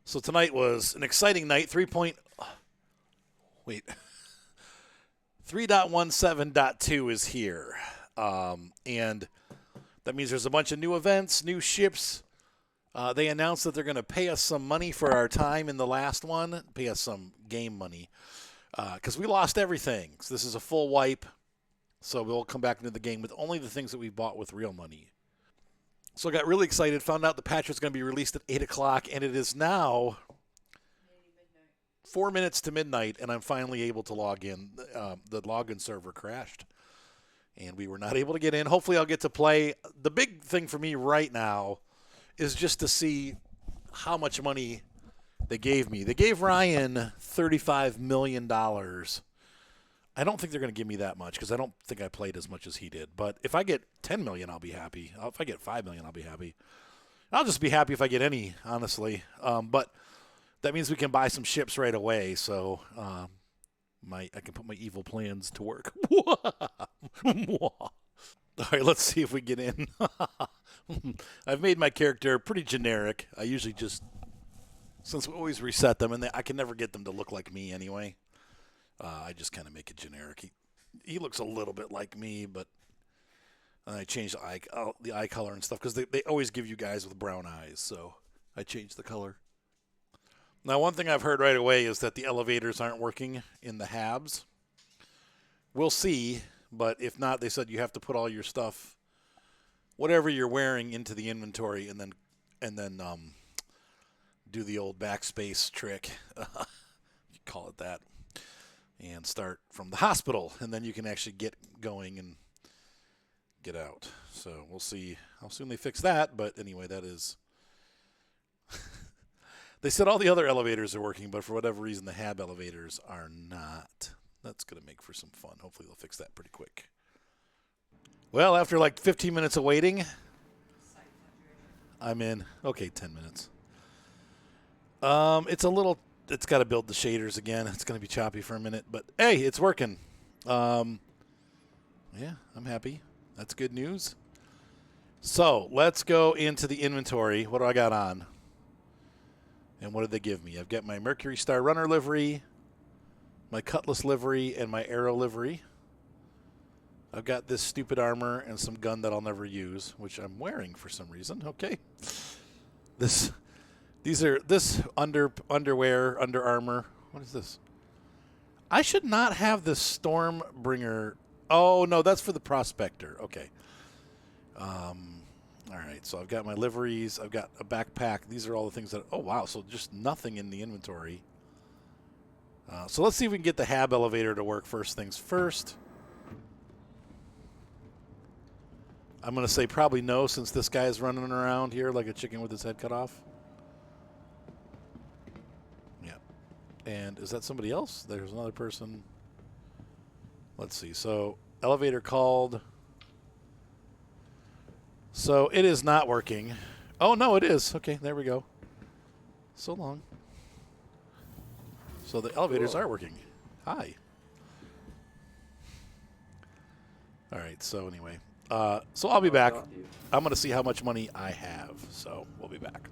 So tonight was an exciting night. 3.17.2 is here. And that means there's a bunch of new events, new ships. They announced that they're going to pay us some money for our time in the last one, pay us some game money, because we lost everything. So this is a full wipe. So we'll come back into the game with only the things that we bought with real money. So I got really excited, found out the patch was going to be released at 8 o'clock, and it is now 4 minutes to midnight, and I'm finally able to log in. The login server crashed, and we were not able to get in. Hopefully I'll get to play. The big thing for me right now is just to see how much money they gave me. They gave Ryan $35 million. I don't think they're going to give me that much because I don't think I played as much as he did. But if I get $10 million, I'll be happy. If I get $5 million, I'll be happy. I'll just be happy if I get any, honestly. But that means we can buy some ships right away. So I can put my evil plans to work. All right, let's see if we get in. I've made my character pretty generic. I usually just, since we always reset them, and I can never get them to look like me anyway. I just kind of make it generic. He looks a little bit like me, but I changed the eye color and stuff because they always give you guys with brown eyes, so I changed the color. Now, one thing I've heard right away is that the elevators aren't working in the habs. We'll see, but if not, they said you have to put all your stuff, whatever you're wearing, into the inventory and then do the old backspace trick. You call it that. And start from the hospital, and then you can actually get going and get out. So we'll see how soon they fix that. But anyway, that is. They said all the other elevators are working, but for whatever reason, the hab elevators are not. That's going to make for some fun. Hopefully, they'll fix that pretty quick. Well, after like 15 minutes of waiting, I'm in. Okay, 10 minutes. It's got to build the shaders again. It's going to be choppy for a minute, but hey, it's working. Yeah, I'm happy. That's good news. So let's go into the inventory. What do I got on? And what did they give me? I've got my Mercury Star Runner livery, my Cutlass livery, and my Arrow livery. I've got this stupid armor and some gun that I'll never use, which I'm wearing for some reason. Okay. These are underwear, Under Armour. What is this? I should not have the Stormbringer. Oh, no, that's for the Prospector. Okay. All right, so I've got my liveries. I've got a backpack. These are all the things that... Oh, wow, so just nothing in the inventory. So let's see if we can get the hab elevator to work first things first. I'm going to say probably no, since this guy is running around here like a chicken with his head cut off. And is that somebody else? There's another person. Let's see. So, elevator called. So, it is not working. Oh, no, it is. Okay, there we go. So long. So, the elevators are working. Hi. All right, so anyway. So, I'll be back. I'm going to see how much money I have. So, we'll be back.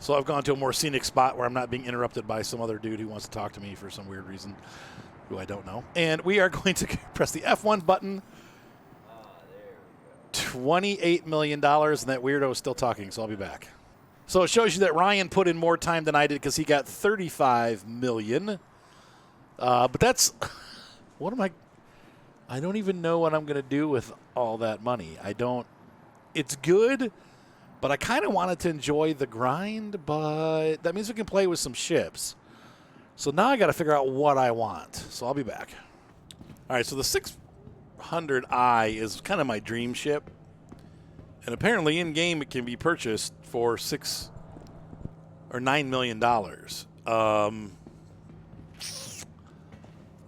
So I've gone to a more scenic spot where I'm not being interrupted by some other dude who wants to talk to me for some weird reason, who I don't know. And we are going to press the F1 button. $28 million, and that weirdo is still talking, so I'll be back. So it shows you that Ryan put in more time than I did because he got $35 million. But that's, what am I don't even know what I'm going to do with all that money. It's good. But I kind of wanted to enjoy the grind, but that means we can play with some ships. So now I got to figure out what I want. So I'll be back. All right, so the 600i is kind of my dream ship. And apparently in-game it can be purchased for $6 or $9 million.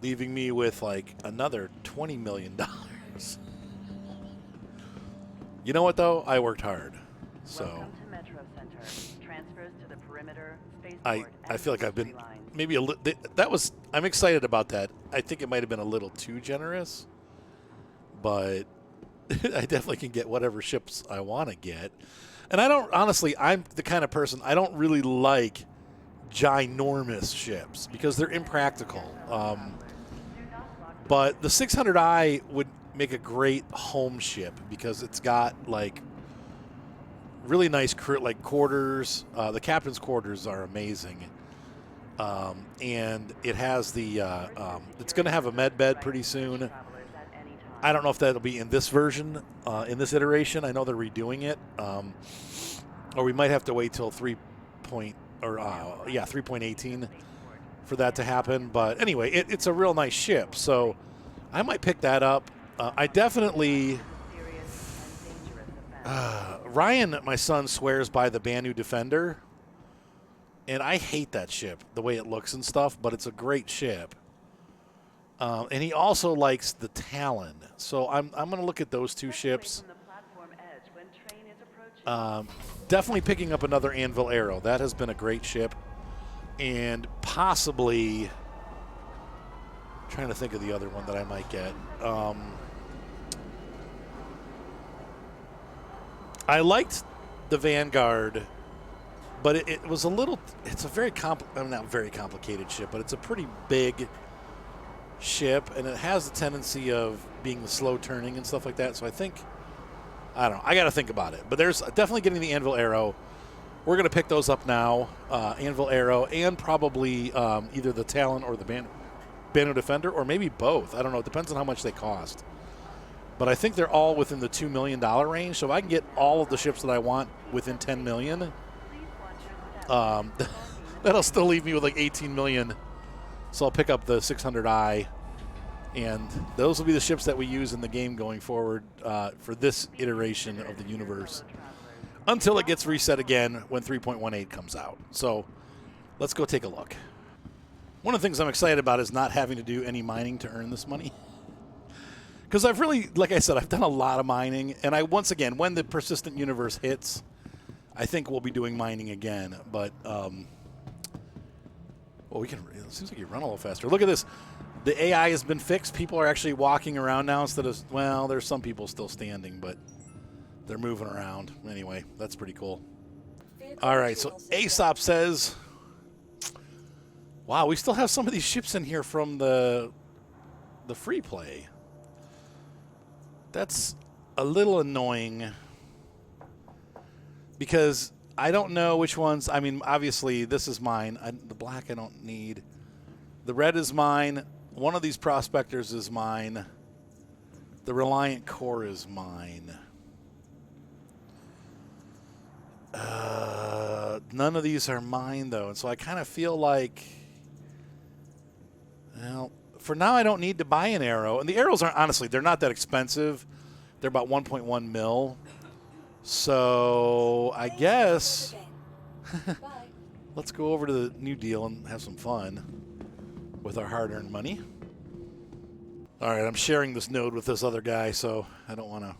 Leaving me with like another $20 million. You know what, though? I worked hard. So I feel like I've been maybe a little. I'm excited about that. I think it might have been a little too generous, but I definitely can get whatever ships I want to get. And I don't, honestly, I'm the kind of person, I don't really like ginormous ships because they're impractical. But the 600i would make a great home ship because it's got like really nice like quarters. The captain's quarters are amazing. And it has the it's going to have a med bed pretty soon. I don't know if that'll be in this version, in this iteration. I know they're redoing it, or we might have to wait till 3.18 for that to happen. But anyway, it's a real nice ship, so I might pick that up. I definitely. Ryan, my son, swears by the Banu Defender, and I hate that ship, the way it looks and stuff, but it's a great ship. And he also likes the Talon. So I'm going to look at those two ships. Definitely picking up another Anvil Arrow. That has been a great ship. And possibly, trying to think of the other one that I might get. I liked the Vanguard, but it was a little, it's a very, not very complicated ship, but it's a pretty big ship, and it has the tendency of being the slow turning and stuff like that. So I think, I don't know, I got to think about it. But there's definitely getting the Anvil Arrow. We're going to pick those up now, Anvil Arrow, and probably either the Talon or the Banu Defender, or maybe both. I don't know. It depends on how much they cost. But I think they're all within the $2 million range. So if I can get all of the ships that I want within $10 million, that'll still leave me with like $18 million. So I'll pick up the 600i, and those will be the ships that we use in the game going forward for this iteration of the universe until it gets reset again when 3.18 comes out. So let's go take a look. One of the things I'm excited about is not having to do any mining to earn this money. Because I've really, like I said, I've done a lot of mining. And once again, when the persistent universe hits, I think we'll be doing mining again. But, well, it seems like you run a little faster. Look at this. The AI has been fixed. People are actually walking around now instead of, well, there's some people still standing, but they're moving around. Anyway, that's pretty cool. All right, so Aesop says, wow, we still have some of these ships in here from the free play. That's a little annoying because I don't know which ones. I mean, obviously, this is mine. The black I don't need. The red is mine. One of these prospectors is mine. The Reliant Core is mine. None of these are mine, though. And so I kind of feel like, well, for now I don't need to buy an arrow. And the arrows aren't, honestly, they're not that expensive. They're about 1.1 mil. So I guess let's go over to the new deal and have some fun with our hard-earned money. All right, I'm sharing this node with this other guy, so I don't want to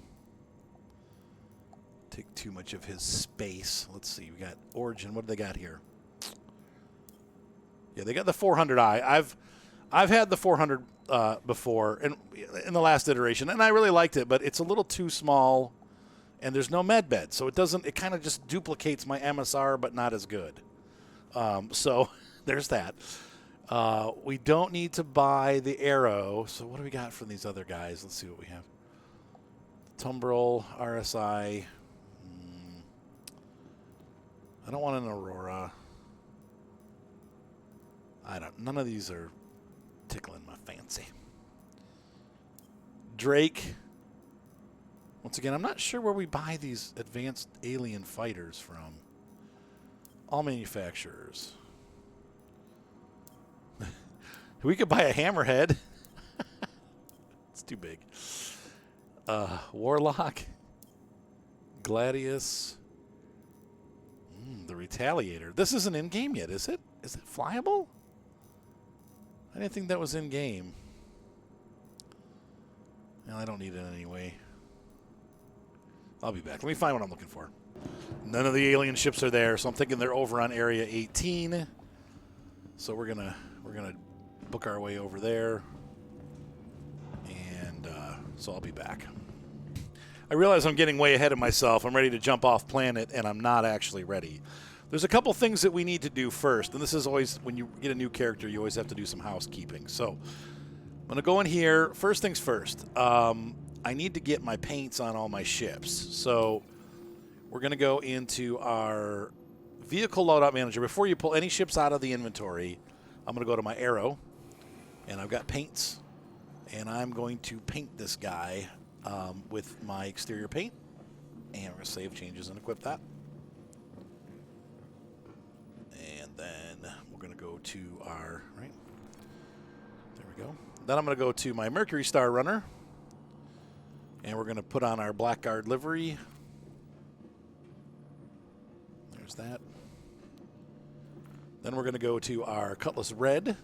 take too much of his space. Let's see. We got Origin. What do they got here? Yeah, they got the 400i. I've had the 400 before in the last iteration, and I really liked it, but it's a little too small, and there's no med bed, so it kind of just duplicates my MSR, but not as good. So there's that. We don't need to buy the arrow, so what do we got from these other guys? Let's see what we have. Tumbril, RSI. I don't want an Aurora. None of these are tickling my fancy. Drake. Once again, I'm not sure where we buy these advanced alien fighters from. All manufacturers. We could buy a Hammerhead. It's too big. Warlock. Gladius. The Retaliator. This isn't in-game yet, is it? Is it flyable? I didn't think that was in-game. Well, I don't need it anyway. I'll be back. Let me find what I'm looking for. None of the alien ships are there, so I'm thinking they're over on Area 18. So we're gonna book our way over there, and so I'll be back. I realize I'm getting way ahead of myself. I'm ready to jump off planet, and I'm not actually ready. There's a couple things that we need to do first, and this is always, when you get a new character, you always have to do some housekeeping. So I'm going to go in here. First things first, I need to get my paints on all my ships. So we're going to go into our vehicle loadout manager. Before you pull any ships out of the inventory, I'm going to go to my arrow, and I've got paints, and I'm going to paint this guy with my exterior paint, and we're going to save changes and equip that. And then we're going to go to our, right, there we go. Then I'm going to go to my Mercury Star Runner, and we're going to put on our Blackguard livery. There's that. Then we're going to go to our Cutlass Red,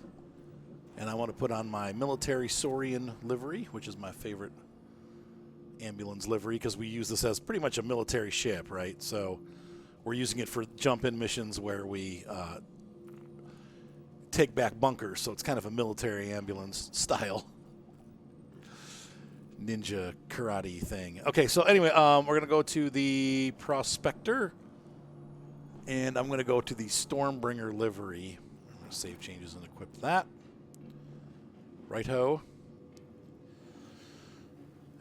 and I want to put on my Military Saurian livery, which is my favorite ambulance livery, because we use this as pretty much a military ship, right? So we're using it for jump-in missions where we take back bunkers, so it's kind of a military ambulance style ninja karate thing. Okay, so anyway, we're going to go to the Prospector, and I'm going to go to the Stormbringer livery. I'm going to save changes and equip that. Right-ho.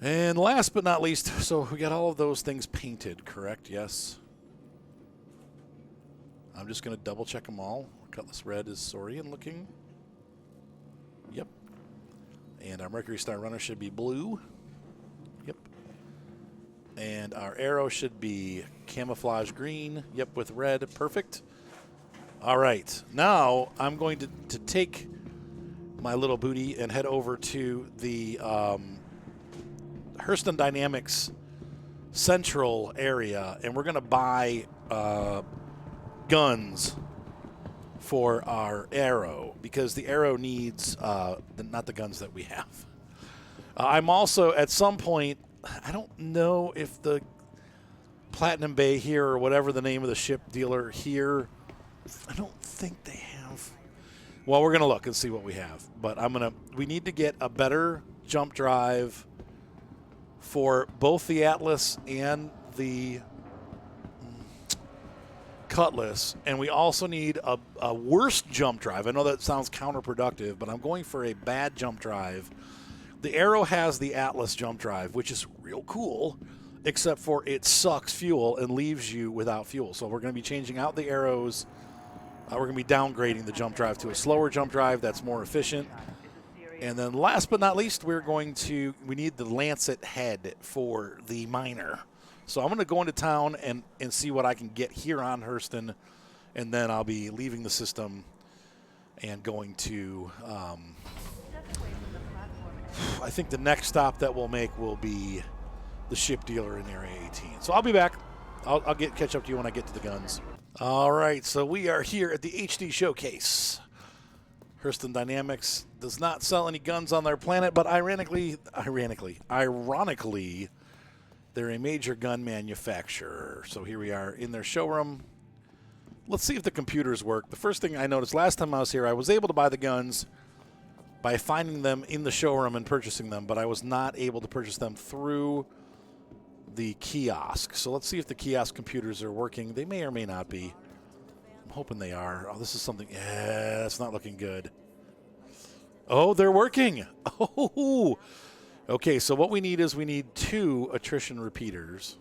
And last but not least, so we got all of those things painted, correct? Yes. I'm just going to double check them all. Cutlass Red is Saurian looking. Yep. And our Mercury Star Runner should be blue. Yep. And our arrow should be camouflage green. Yep, with red. Perfect. All right. Now I'm going to take my little booty and head over to the Hurston Dynamics central area, and we're going to buy guns for our arrow, because the arrow needs not the guns that we have. I'm also, at some point, I don't know if the Platinum Bay here, or whatever the name of the ship dealer here, I don't think they have. Well, we're going to look and see what we have. But we need to get a better jump drive for both the Atlas and the Cutlass, and we also need a worse jump drive. I know that sounds counterproductive, but I'm going for a bad jump drive. The Arrow has the Atlas jump drive, which is real cool, except for it sucks fuel and leaves you without fuel. So we're going to be changing out the Arrows. We're going to be downgrading the jump drive to a slower jump drive that's more efficient. And then last but not least, we need the Lancet head for the Miner. So I'm going to go into town and see what I can get here on Hurston, and then I'll be leaving the system and going to, I think the next stop that we'll make will be the ship dealer in Area 18. So I'll be back. I'll catch up to you when I get to the guns. All right, so we are here at the HD Showcase. Hurston Dynamics does not sell any guns on their planet, but ironically, they're a major gun manufacturer. So here we are in their showroom. Let's see if the computers work. The first thing I noticed last time I was here, I was able to buy the guns by finding them in the showroom and purchasing them, but I was not able to purchase them through the kiosk. So let's see if the kiosk computers are working. They may or may not be. I'm hoping they are. Oh, this is something. Yeah, that's not looking good. Oh, they're working. Oh, okay, so what we need is 2 attrition repeaters.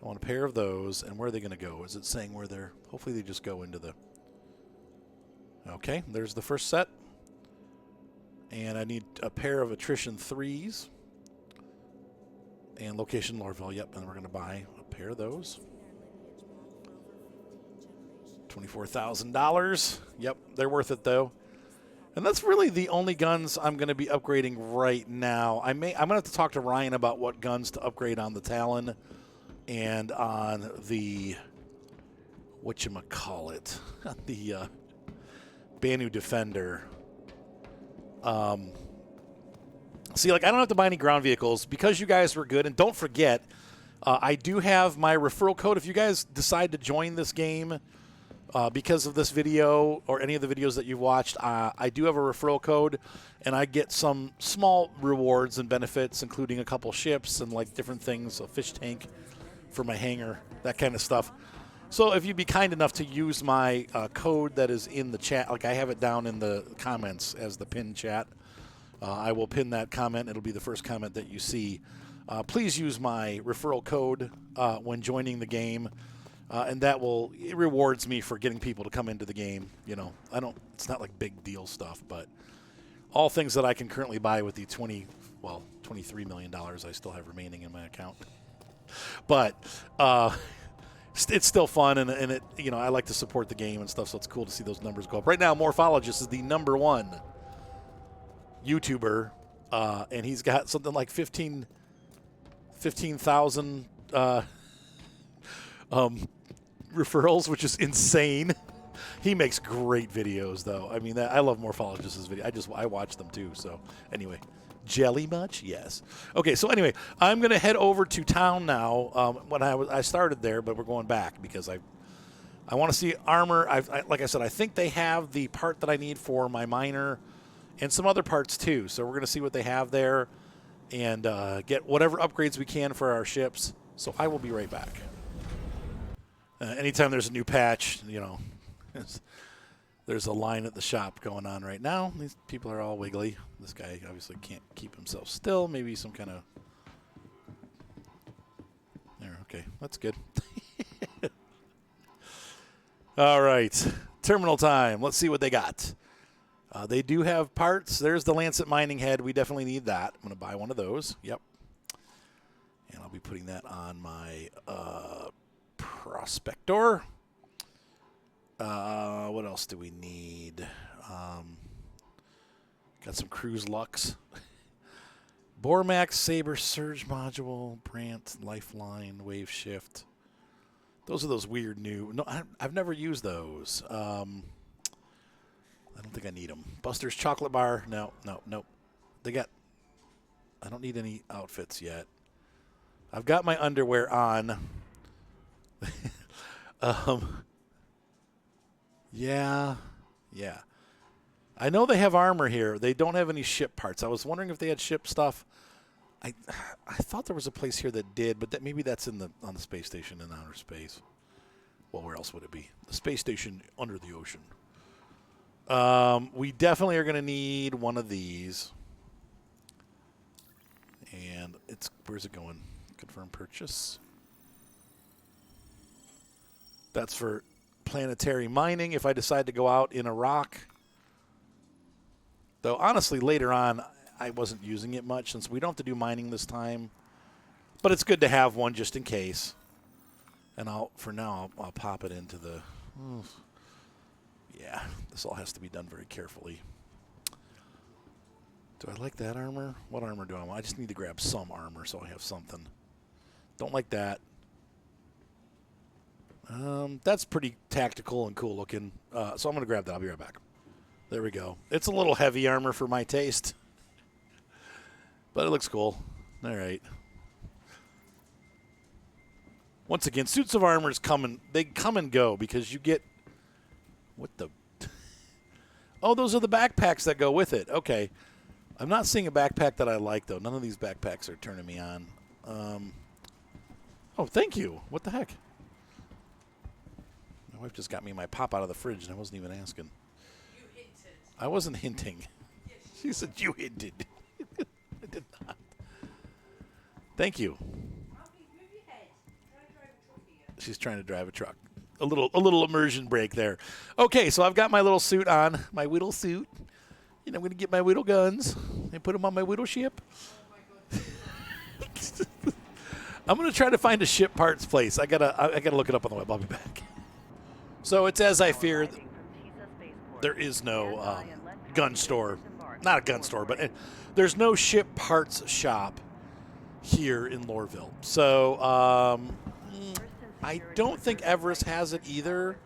I want a pair of those. And where are they going to go? Is it saying where they're? Hopefully they just go into the. Okay, there's the first set. And I need a pair of attrition 3s. And location Lorville. Yep, and we're going to buy a pair of those. $24,000. Yep, they're worth it though. And that's really the only guns I'm going to be upgrading right now. I'm going to have to talk to Ryan about what guns to upgrade on the Talon and on the whatchamacallit, the Banu Defender. See, like, I don't have to buy any ground vehicles because you guys were good. And don't forget, I do have my referral code. If you guys decide to join this game because of this video or any of the videos that you've watched, I do have a referral code, and I get some small rewards and benefits, including a couple ships and, like, different things, a fish tank for my hangar, that kind of stuff. So if you'd be kind enough to use my code that is in the chat, like I have it down in the comments as the pinned chat, I will pin that comment. It'll be the first comment that you see. Please use my referral code when joining the game, and it rewards me for getting people to come into the game. You know, it's not like big deal stuff, but all things that I can currently buy with the $23 million I still have remaining in my account. But it's still fun, and it, you know, I like to support the game and stuff, so it's cool to see those numbers go up. Right now, Morphologist is the #1 YouTuber, and he's got something like 15,000 referrals, which is insane. He makes great videos, though. I mean, I love Morphologist's video. I watch them too. So anyway, jelly much? Yes. Okay. So anyway, I'm gonna head over to town now. When I started there, but we're going back because I want to see armor. Like I said, I think they have the part that I need for my miner and some other parts too. So we're gonna see what they have there and get whatever upgrades we can for our ships. So I will be right back. Anytime there's a new patch, you know, there's a line at the shop going on right now. These people are all wiggly. This guy obviously can't keep himself still. Maybe some kind of... There, okay. That's good. All right. Terminal time. Let's see what they got. They do have parts. There's the Lancet mining head. We definitely need that. I'm going to buy one of those. Yep. And I'll be putting that on my Prospector. What else do we need? Got some Cruise Lux. Bormax, Saber, Surge Module, Brant, Lifeline, Wave Shift. Those are those weird new... No, I've never used those. I don't think I need them. Buster's Chocolate Bar. No. They got... I don't need any outfits yet. I've got my underwear on. Yeah. I know they have armor here. They don't have any ship parts. I was wondering if they had ship stuff. I thought there was a place here that did, but maybe that's on the space station in outer space. Well, where else would it be? The space station under the ocean. We definitely are going to need one of these. And where's it going? Confirm purchase. That's for planetary mining if I decide to go out in a rock. Though, honestly, later on, I wasn't using it much since we don't have to do mining this time. But it's good to have one just in case. And for now, I'll pop it into the... Yeah, this all has to be done very carefully. Do I like that armor? What armor do I want? I just need to grab some armor so I have something. Don't like that. That's pretty tactical and cool looking. So I'm going to grab that. I'll be right back. There we go. It's a little heavy armor for my taste. But it looks cool. All right. Once again, suits of armor they come and go because you get... What the... Oh, those are the backpacks that go with it. Okay. I'm not seeing a backpack that I like, though. None of these backpacks are turning me on. Oh, thank you. What the heck? My wife just got me my pop out of the fridge, and I wasn't even asking. You hinted. I wasn't hinting. Yes, She said you hinted. I did not. Thank you. Move your head. Try to drive a truck here. She's trying to drive a truck. A little immersion break there. Okay, so I've got my little suit on, my whittle suit. And I'm going to get my whittle guns and put them on my whittle ship. Oh my God. I'm going to try to find a ship parts place. I gotta look it up on the web. I'll be back. So it's as I feared. There is no gun store. Not a gun store, but there's no ship parts shop here in Lorville. So I don't think Everest has it either. I'm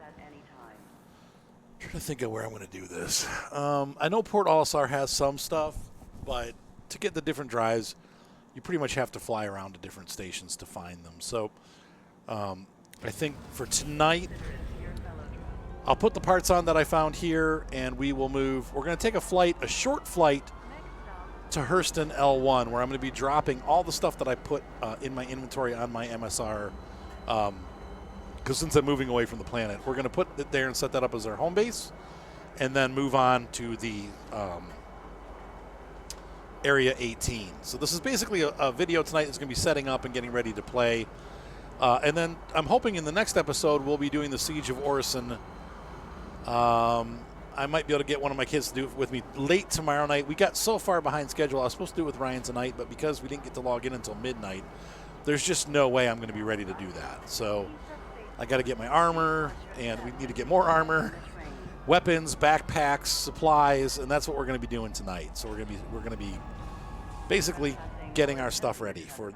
trying to think of where I'm going to do this. I know Port Olisar has some stuff, but to get the different drives, you pretty much have to fly around to different stations to find them. So I think for tonight, I'll put the parts on that I found here, and we will move. We're going to take a short flight to Hurston L1, where I'm going to be dropping all the stuff that I put in my inventory on my MSR because since I'm moving away from the planet, we're going to put it there and set that up as our home base, and then move on to the Area 18. So this is basically a video tonight that's going to be setting up and getting ready to play. And then I'm hoping in the next episode we'll be doing the Siege of Orison. I might be able to get one of my kids to do it with me late tomorrow night. We got so far behind schedule. I was supposed to do it with Ryan tonight, but because we didn't get to log in until midnight, there's just no way I'm going to be ready to do that. So I got to get my armor, and we need to get more armor, weapons, backpacks, supplies, and that's what we're going to be doing tonight. So we're going to be basically getting our stuff ready for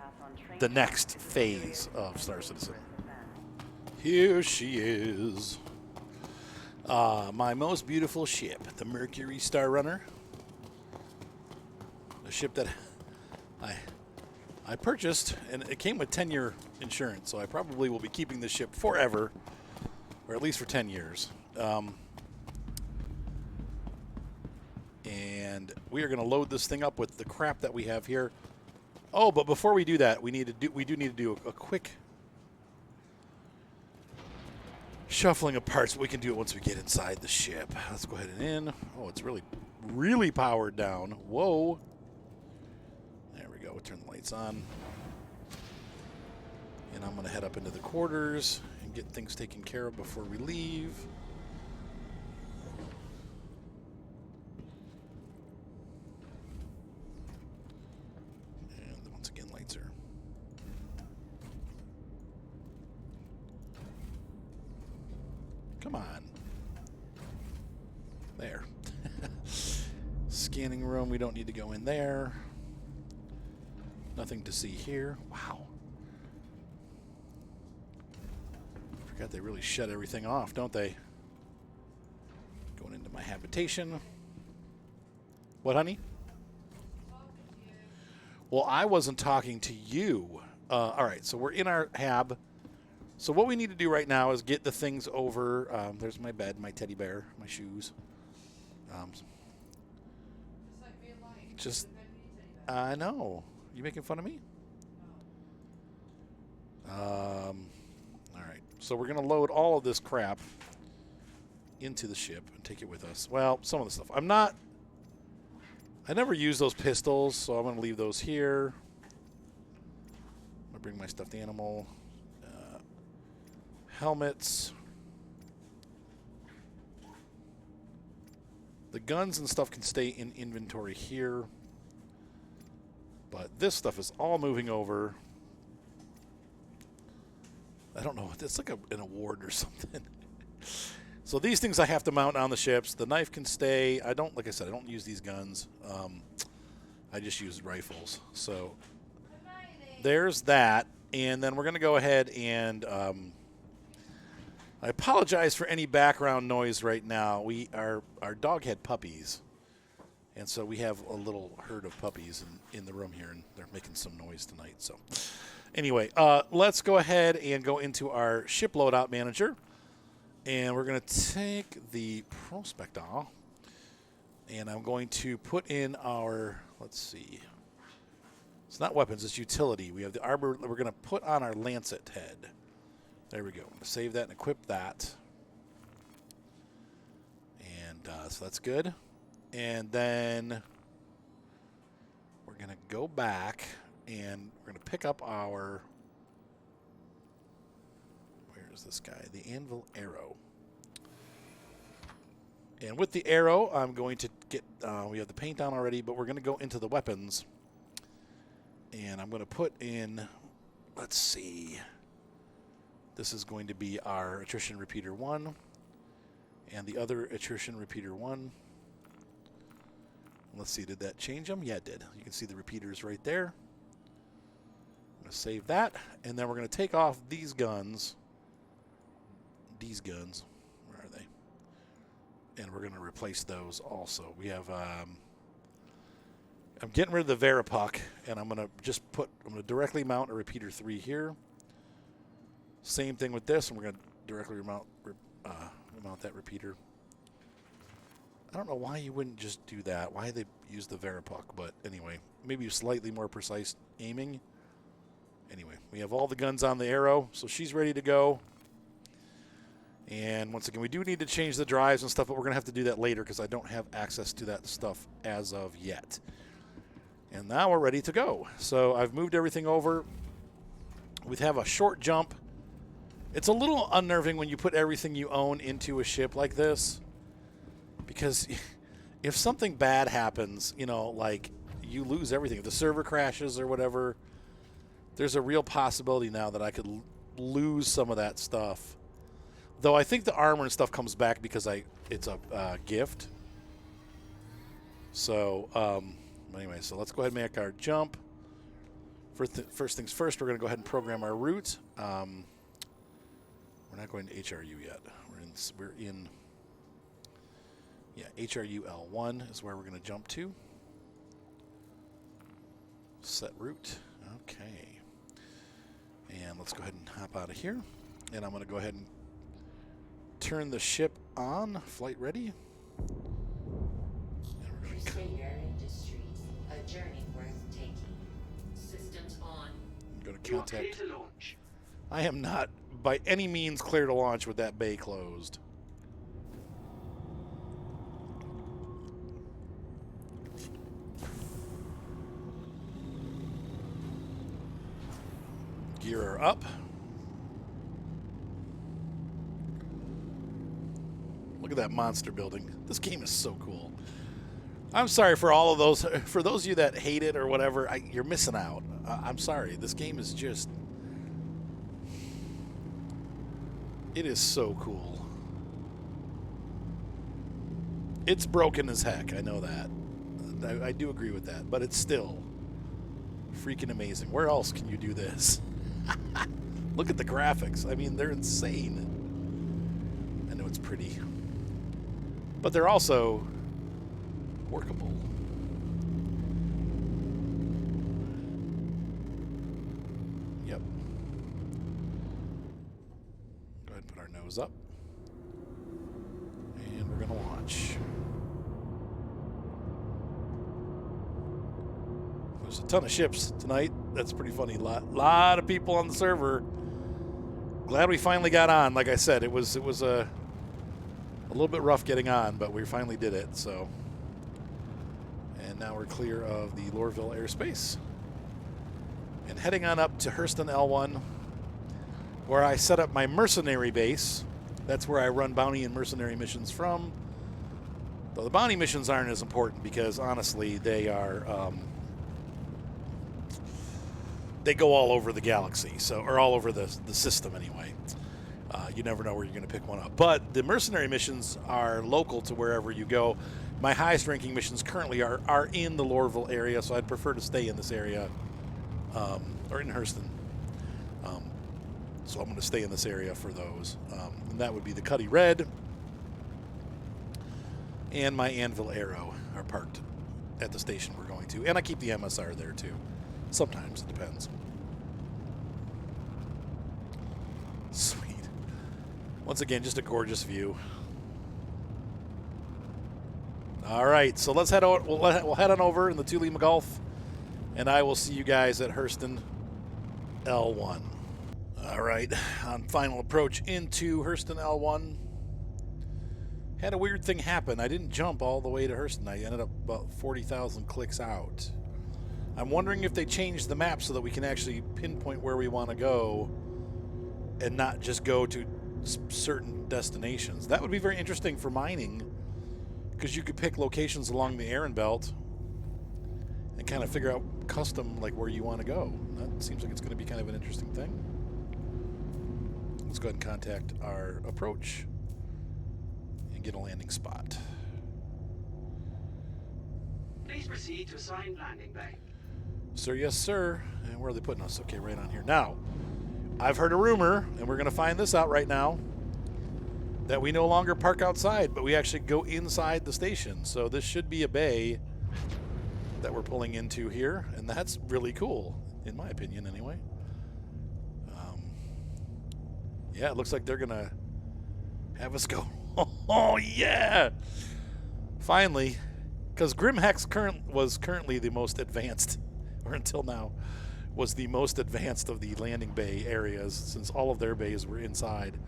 the next phase of Star Citizen. Here she is. My most beautiful ship, the Mercury Star Runner. A ship that I purchased, and it came with 10-year insurance, so I probably will be keeping this ship forever, or at least for 10 years. And we are going to load this thing up with the crap that we have here. Oh, but before we do that, we do need to do a quick shuffling of parts. We can do it once we get inside the ship. Let's go ahead and in. Oh, it's really powered down. Whoa. There we go. We'll turn the lights on. And I'm going to head up into the quarters and get things taken care of before we leave. And once again, lights are... Come on. There. Scanning room, we don't need to go in there. Nothing to see here. Wow. Forgot they really shut everything off, don't they? Going into my habitation. What, honey? Well, I wasn't talking to you. All right, so we're in our hab. So what we need to do right now is get the things over. There's my bed, my teddy bear, my shoes. I know. You making fun of me? All right. So we're going to load all of this crap into the ship and take it with us. Well, some of the stuff. I never use those pistols, so I'm going to leave those here. I'm going to bring my stuffed animal. Helmets. The guns and stuff can stay in inventory here. But this stuff is all moving over. I don't know. It's like an award or something. So these things I have to mount on the ships. The knife can stay. Like I said, I don't use these guns. I just use rifles. So there's that. And then we're going to go ahead and... I apologize for any background noise right now. Our dog had puppies, and so we have a little herd of puppies in the room here, and they're making some noise tonight. So anyway, let's go ahead and go into our ship loadout manager, and we're going to take the Prospector, and I'm going to put in our, let's see, it's not weapons, it's utility. We have the arbor. We're going to put on our Lancet head. There we go. I'm going to save that and equip that. And so that's good. And then we're going to go back and we're going to pick up our... Where is this guy? The Anvil Arrow. And with the arrow, I'm going to get... we have the paint on already, but we're going to go into the weapons. And I'm going to put in... Let's see... This is going to be our attrition repeater 1 and the other attrition repeater 1. Let's see, did that change them? Yeah, it did. You can see the repeaters right there. I'm going to save that, and then we're going to take off these guns. These guns, where are they? And we're going to replace those also. We have, I'm getting rid of the Veripuck, and I'm going to directly mount a repeater 3 here. Same thing with this, and we're going to directly mount that repeater. I don't know why you wouldn't just do that. Why they use the Veripuck, but anyway, maybe slightly more precise aiming. Anyway, we have all the guns on the arrow, so she's ready to go. And once again, we do need to change the drives and stuff, but we're going to have to do that later because I don't have access to that stuff as of yet. And now we're ready to go. So I've moved everything over. We have a short jump. It's a little unnerving when you put everything you own into a ship like this, because if something bad happens, you know, like you lose everything. If the server crashes or whatever, there's a real possibility now that I could lose some of that stuff. Though I think the armor and stuff comes back because it's a gift. So anyway, so let's go ahead and make our jump. First things first, we're going to go ahead and program our route. We're not going to HRU yet. We're in HRU L1 is where we're going to jump to. Set route. Okay. And let's go ahead and hop out of here. And I'm going to go ahead and turn the ship on. Flight ready. Crusader Industries, a journey worth taking. Systems on. I'm going to contact. I am not by any means clear to launch with that bay closed. Gear her up. Look at that monster building. This game is so cool. I'm sorry for all of those. For those of you that hate it or whatever, you're missing out. I'm sorry. This game is just... It is so cool. It's broken as heck. I know that. I do agree with that. But it's still freaking amazing. Where else can you do this? Look at the graphics. I mean, they're insane. I know it's pretty. But they're also workable. Yep. Go ahead and put our nose up. And we're going to launch. There's a ton of ships tonight. That's pretty funny. Lot of people on the server. Glad we finally got on. Like I said, it was a little bit rough getting on, but we finally did it. So, and now we're clear of the Lorville airspace and heading on up to Hurston L1, where I set up my mercenary base. That's where I run bounty and mercenary missions from. Though the bounty missions aren't as important because honestly, they are. They go all over the galaxy, or all over the system anyway. You never know where you're going to pick one up. But the mercenary missions are local to wherever you go. My highest ranking missions currently are in the Lorville area, so I'd prefer to stay in this area, or in Hurston. So I'm going to stay in this area for those. And that would be the Cuddy Red and my Anvil Arrow are parked at the station we're going to. And I keep the MSR there too. Sometimes, it depends. Sweet. Once again, just a gorgeous view. All right, so let's head over. We'll head on over in the Tulima Gulf, and I will see you guys at Hurston L1. All right, on final approach into Hurston L1. Had a weird thing happen. I didn't jump all the way to Hurston. I ended up about 40,000 clicks out. I'm wondering if they changed the map so that we can actually pinpoint where we want to go and not just go to certain destinations. That would be very interesting for mining because you could pick locations along the Aaron Belt and kind of figure out custom like where you want to go. That seems like it's going to be kind of an interesting thing. Let's go ahead and contact our approach and get a landing spot. Please proceed to assigned landing bay. Sir, yes, sir. And where are they putting us? Okay, right on here. Now, I've heard a rumor, and we're going to find this out right now, that we no longer park outside, but we actually go inside the station. So this should be a bay that we're pulling into here, and that's really cool, in my opinion, anyway. Yeah, it looks like they're going to have us go. Oh, yeah! Finally, because Grimhex was currently the most advanced, or until now, was the most advanced of the landing bay areas, since all of their bays were inside.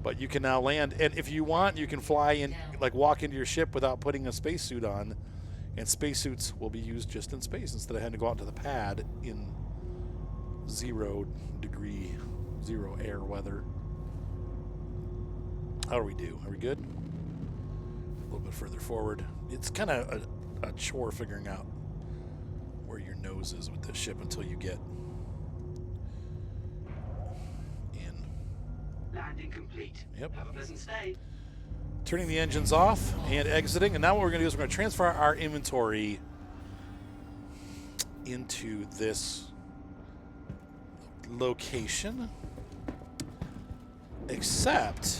But you can now land, and if you want, you can fly in, like walk into your ship without putting a spacesuit on, and spacesuits will be used just in space instead of having to go out to the pad in 0 degree, 0 air weather. How do we do? Are we good? A little bit further forward. It's kind of a chore figuring out where your nose is with this ship until you get in. Landing complete. Yep. Have a pleasant stay. Turning the engines off and exiting. And now what we're going to do is we're going to transfer our inventory into this location. Except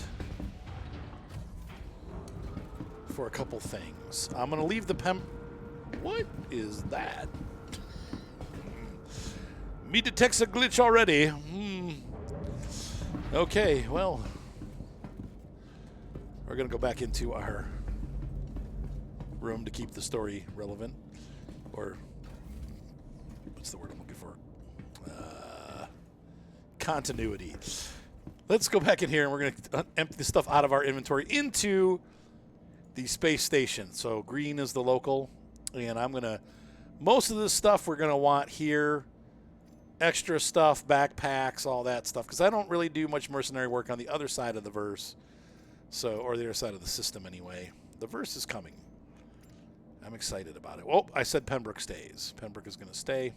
for a couple things. I'm going to leave the What is that? Me detects a glitch already. Okay, well, we're going to go back into our room to keep the story relevant. Or, what's the word I'm looking for? Continuity. Let's go back in here and we're going to empty the stuff out of our inventory into the space station. So green is the local, and I'm going to, most of this stuff we're going to want here. Extra stuff, backpacks, all that stuff, because I don't really do much mercenary work on the other side of the verse, so, or the other side of the system anyway. The verse is coming. I'm excited about it. Oh, I said Pembroke stays. Pembroke is going to stay.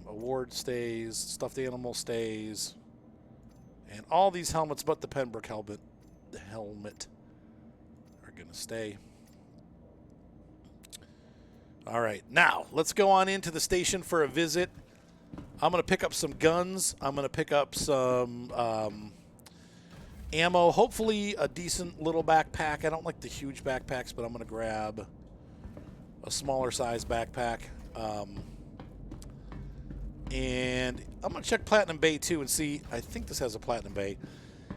Award stays. Stuffed animal stays. And all these helmets but the Pembroke helmet are going to stay. All right, now let's go on into the station for a visit. I'm going to pick up some guns. I'm going to pick up some ammo, hopefully a decent little backpack. I don't like the huge backpacks, but I'm going to grab a smaller size backpack. And I'm going to check Platinum Bay too and see, I think this has a Platinum Bay,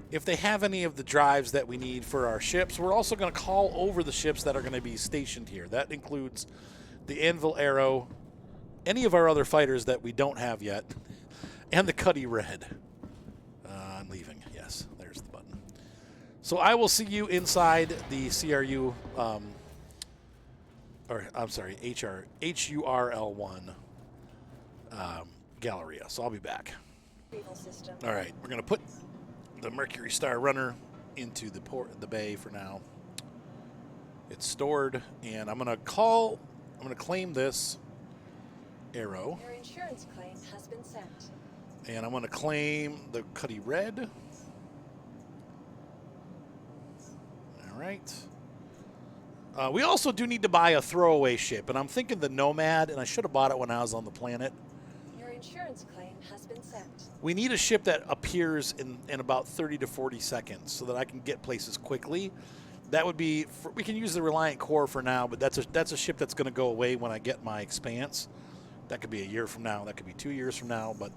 if they have any of the drives that we need for our ships. We're also going to call over the ships that are going to be stationed here. That includes the Anvil Arrow, any of our other fighters that we don't have yet, and the Cuddy Red. I'm leaving. Yes, there's the button. So I will see you inside the CRU, or I'm sorry, HURL1 Galleria. So I'll be back. All right, we're going to put the Mercury Star Runner into the bay for now. It's stored, and I'm going to claim this arrow. Your insurance claim has been sent. And I'm going to claim the Cuddy Red. All right. We also do need to buy a throwaway ship, and I'm thinking the Nomad, and I should have bought it when I was on the planet. Your insurance claim has been sent. We need a ship that appears in about 30 to 40 seconds so that I can get places quickly. That would be, we can use the Reliant Core for now, but that's a ship that's going to go away when I get my Expanse. That could be a year from now. That could be 2 years from now, but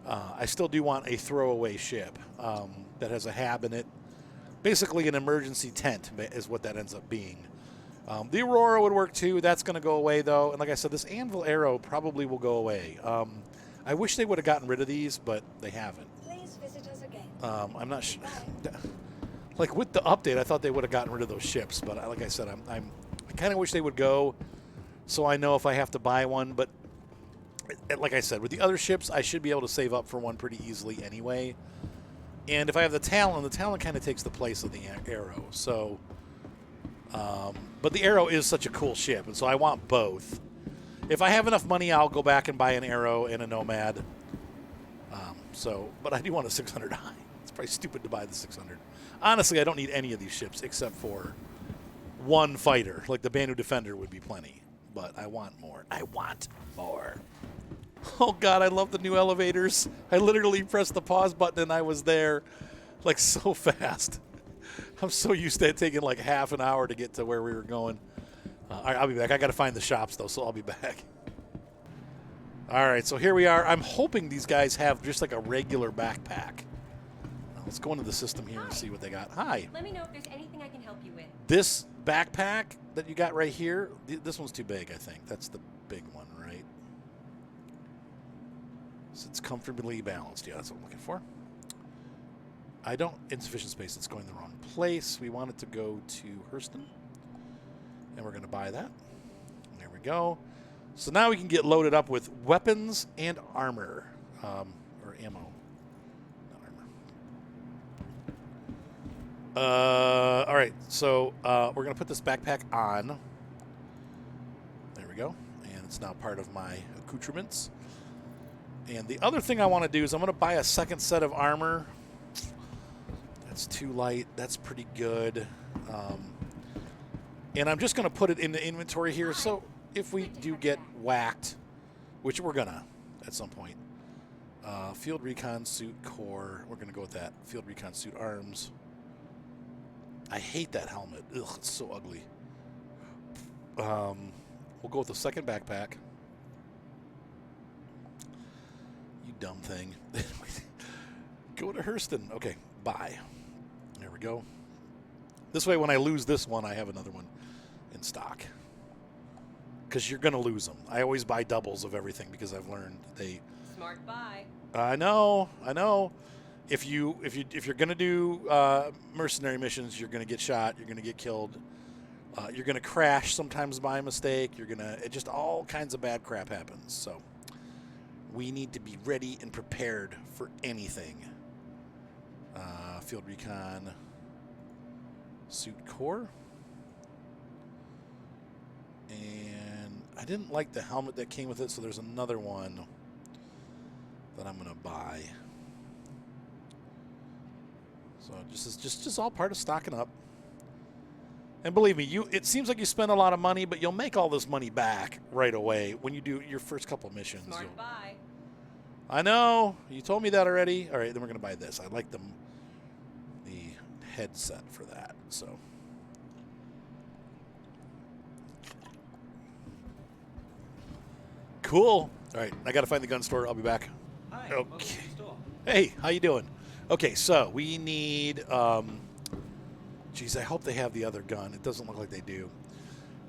I still do want a throwaway ship that has a hab in it. Basically an emergency tent is what that ends up being. The Aurora would work too. That's going to go away though. And like I said, this Anvil Arrow probably will go away. I wish they would have gotten rid of these, but they haven't. Please visit us again. I'm not sure. Like with the update, I thought they would have gotten rid of those ships, but like I said, I kind of wish they would go, so I know if I have to buy one. But like I said, with the other ships, I should be able to save up for one pretty easily anyway. And if I have the Talon kind of takes the place of the Arrow. So, but the Arrow is such a cool ship, and so I want both. If I have enough money, I'll go back and buy an Arrow and a Nomad. But I do want a 600i. It's probably stupid to buy the 600. Honestly, I don't need any of these ships except for one fighter. Like the Banu Defender would be plenty. But I want more. I want more. Oh, God, I love the new elevators. I literally pressed the pause button and I was there like so fast. I'm so used to it taking like half an hour to get to where we were going. All right, I'll be back. I got to find the shops, though, so I'll be back. All right, so here we are. I'm hoping these guys have just like a regular backpack. Now, let's go into the system here and see what they got. Hi. Let me know if there's anything I can help you with. This backpack that you got right here, this one's too big, I think. That's the big one, right? So it's comfortably balanced. Yeah, that's what I'm looking for. I don't, insufficient space, it's going the wrong place. We want it to go to Hurston. And we're going to buy that. There we go. So now we can get loaded up with weapons and armor. Or ammo. Not armor. All right, so we're going to put this backpack on. There we go. And it's now part of my accoutrements. And the other thing I want to do is I'm going to buy a second set of armor. That's too light. That's pretty good. And I'm just going to put it in the inventory here. So if we do get whacked, which we're going to at some point, field recon suit core. We're going to go with that. Field recon suit arms. I hate that helmet. Ugh, it's so ugly. We'll go with the second backpack. You dumb thing. Go to Hurston. Okay, buy. There we go. This way, when I lose this one, I have another one in stock. Because you're going to lose them. I always buy doubles of everything because I've learned they... Smart buy. I know. If you're going to do mercenary missions, you're going to get shot. You're going to get killed. You're going to crash sometimes by mistake. It just all kinds of bad crap happens. So we need to be ready and prepared for anything. Field recon suit core. And I didn't like the helmet that came with it, so there's another one that I'm going to buy. So just all part of stocking up. And believe me, it seems like you spend a lot of money, but you'll make all this money back right away when you do your first couple of missions. Smart buy. I know. You told me that already. All right, then we're going to buy this. I like the headset for that. So cool. All right, I got to find the gun store. I'll be back. Hi, Okay. welcome to the store. Hey, how you doing? Okay, so we need. Geez, I hope they have the other gun. It doesn't look like they do.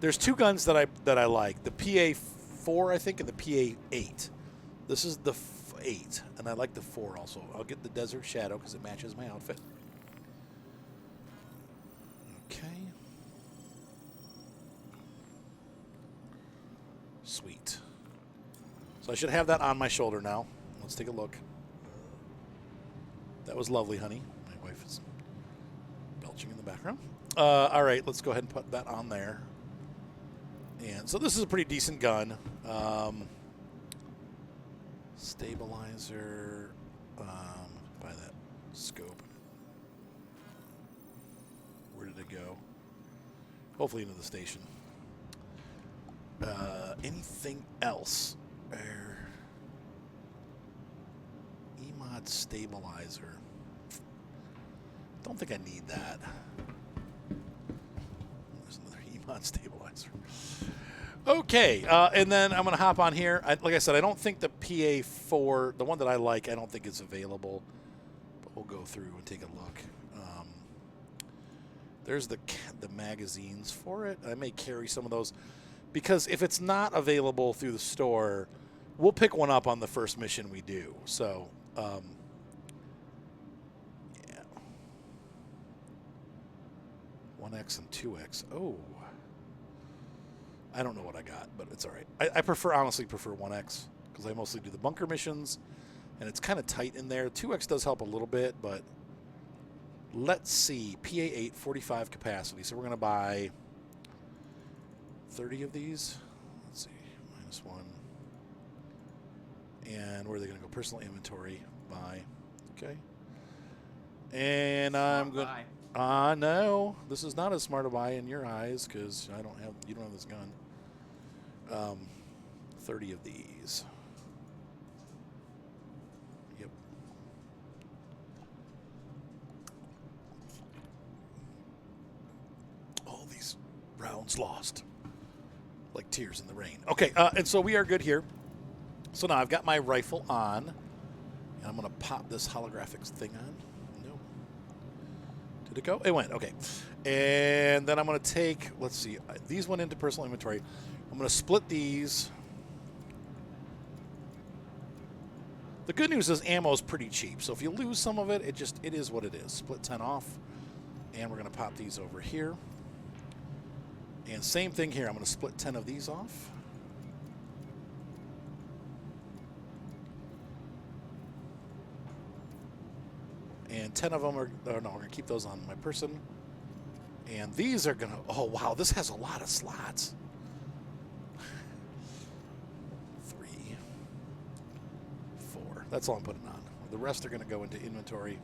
There's two guns that I like. The PA4, I think, and the PA8. This is the 8, and I like the 4 also. I'll get the Desert Shadow because it matches my outfit. Okay. Sweet. So I should have that on my shoulder now. Let's take a look. That was lovely, honey. My wife is belching in the background. All right, let's go ahead and put that on there. And so this is a pretty decent gun. Stabilizer. Buy that scope. Where did it go? Hopefully into the station. Anything else? EMOD stabilizer. Don't think I need that. There's another EMOD stabilizer. Okay, and then I'm going to hop on here. Like I said, I don't think the PA4, the one that I like, I don't think it's available. But we'll go through and take a look. There's the magazines for it. I may carry some of those. Because if it's not available through the store, we'll pick one up on the first mission we do. So, yeah. One X and 2X. Oh. I don't know what I got, but it's all right. I honestly prefer 1X because I mostly do the bunker missions, and it's kind of tight in there. 2X does help a little bit, but let's see. PA8, 45 capacity. So we're going to buy 30 of these. Let's see. -1. And where are they going to go? Personal inventory. Buy. Okay. And I'm going to... no. This is not as smart a buy in your eyes because you don't have this gun. 30 of these. Yep. All these rounds lost. Like tears in the rain. Okay, and so we are good here. So now I've got my rifle on. And I'm going to pop this holographic thing on. No. Did it go? It went. Okay. And then I'm going to take, let's see, these went into personal inventory. I'm going to split these. The good news is ammo is pretty cheap, so if you lose some of it, it is what it is. Split 10 off, and we're going to pop these over here. And same thing here. I'm going to split 10 of these off. And 10 of them are, oh no, we're going to keep those on my person. And these are going to, oh wow, this has a lot of slots. 3, 4. That's all I'm putting on. The rest are going to go into inventory.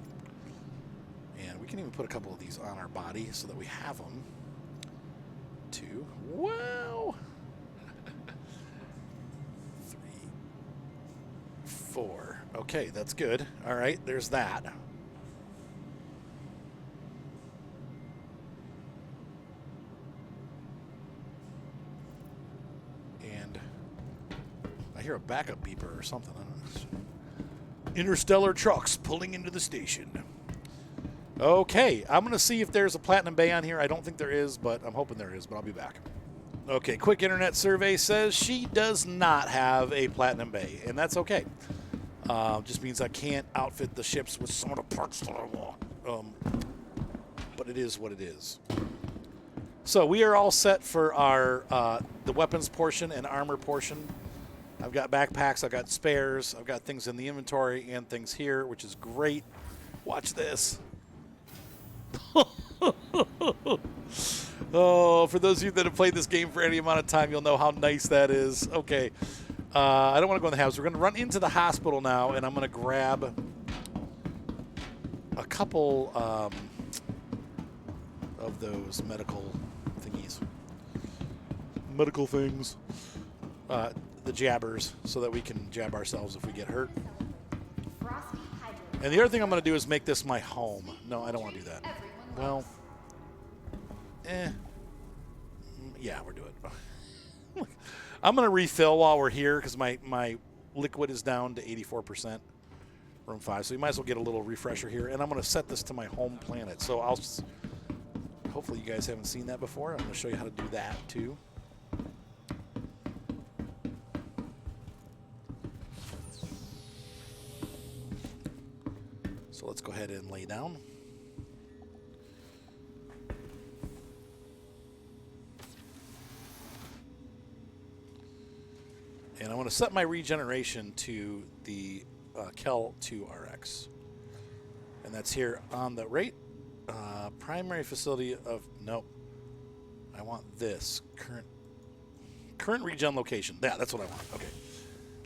And we can even put a couple of these on our body so that we have them. 2. Wow. 3, 4. Okay, that's good. All right, there's that. And I hear a backup beeper or something. I don't know. Interstellar trucks pulling into the station. Okay, I'm going to see if there's a Platinum Bay on here. I don't think there is, but I'm hoping there is, but I'll be back. Okay, quick internet survey says she does not have a Platinum Bay, and that's okay. Just means I can't outfit the ships with some of the parts that I want. But it is what it is. So we are all set for our the weapons portion and armor portion. I've got backpacks, I've got spares, I've got things in the inventory and things here, which is great. Watch this. Oh, for those of you that have played this game for any amount of time, you'll know how nice that is. Okay. I don't want to go in the house. We're going to run into the hospital now, and I'm going to grab a couple of those medical thingies. Medical things. The jabbers, so that we can jab ourselves if we get hurt. And the other thing I'm going to do is make this my home. No, I don't want to do that. Well, yeah, we're doing it. I'm going to refill while we're here because my liquid is down to 84%, room 5. So you might as well get a little refresher here. And I'm going to set this to my home planet. So hopefully you guys haven't seen that before. I'm going to show you how to do that too. So let's go ahead and lay down. And I want to set my regeneration to the Kel 2RX. And that's here on the rate. Primary facility of, nope. I want this. Current regen location. Yeah, that's what I want. Okay.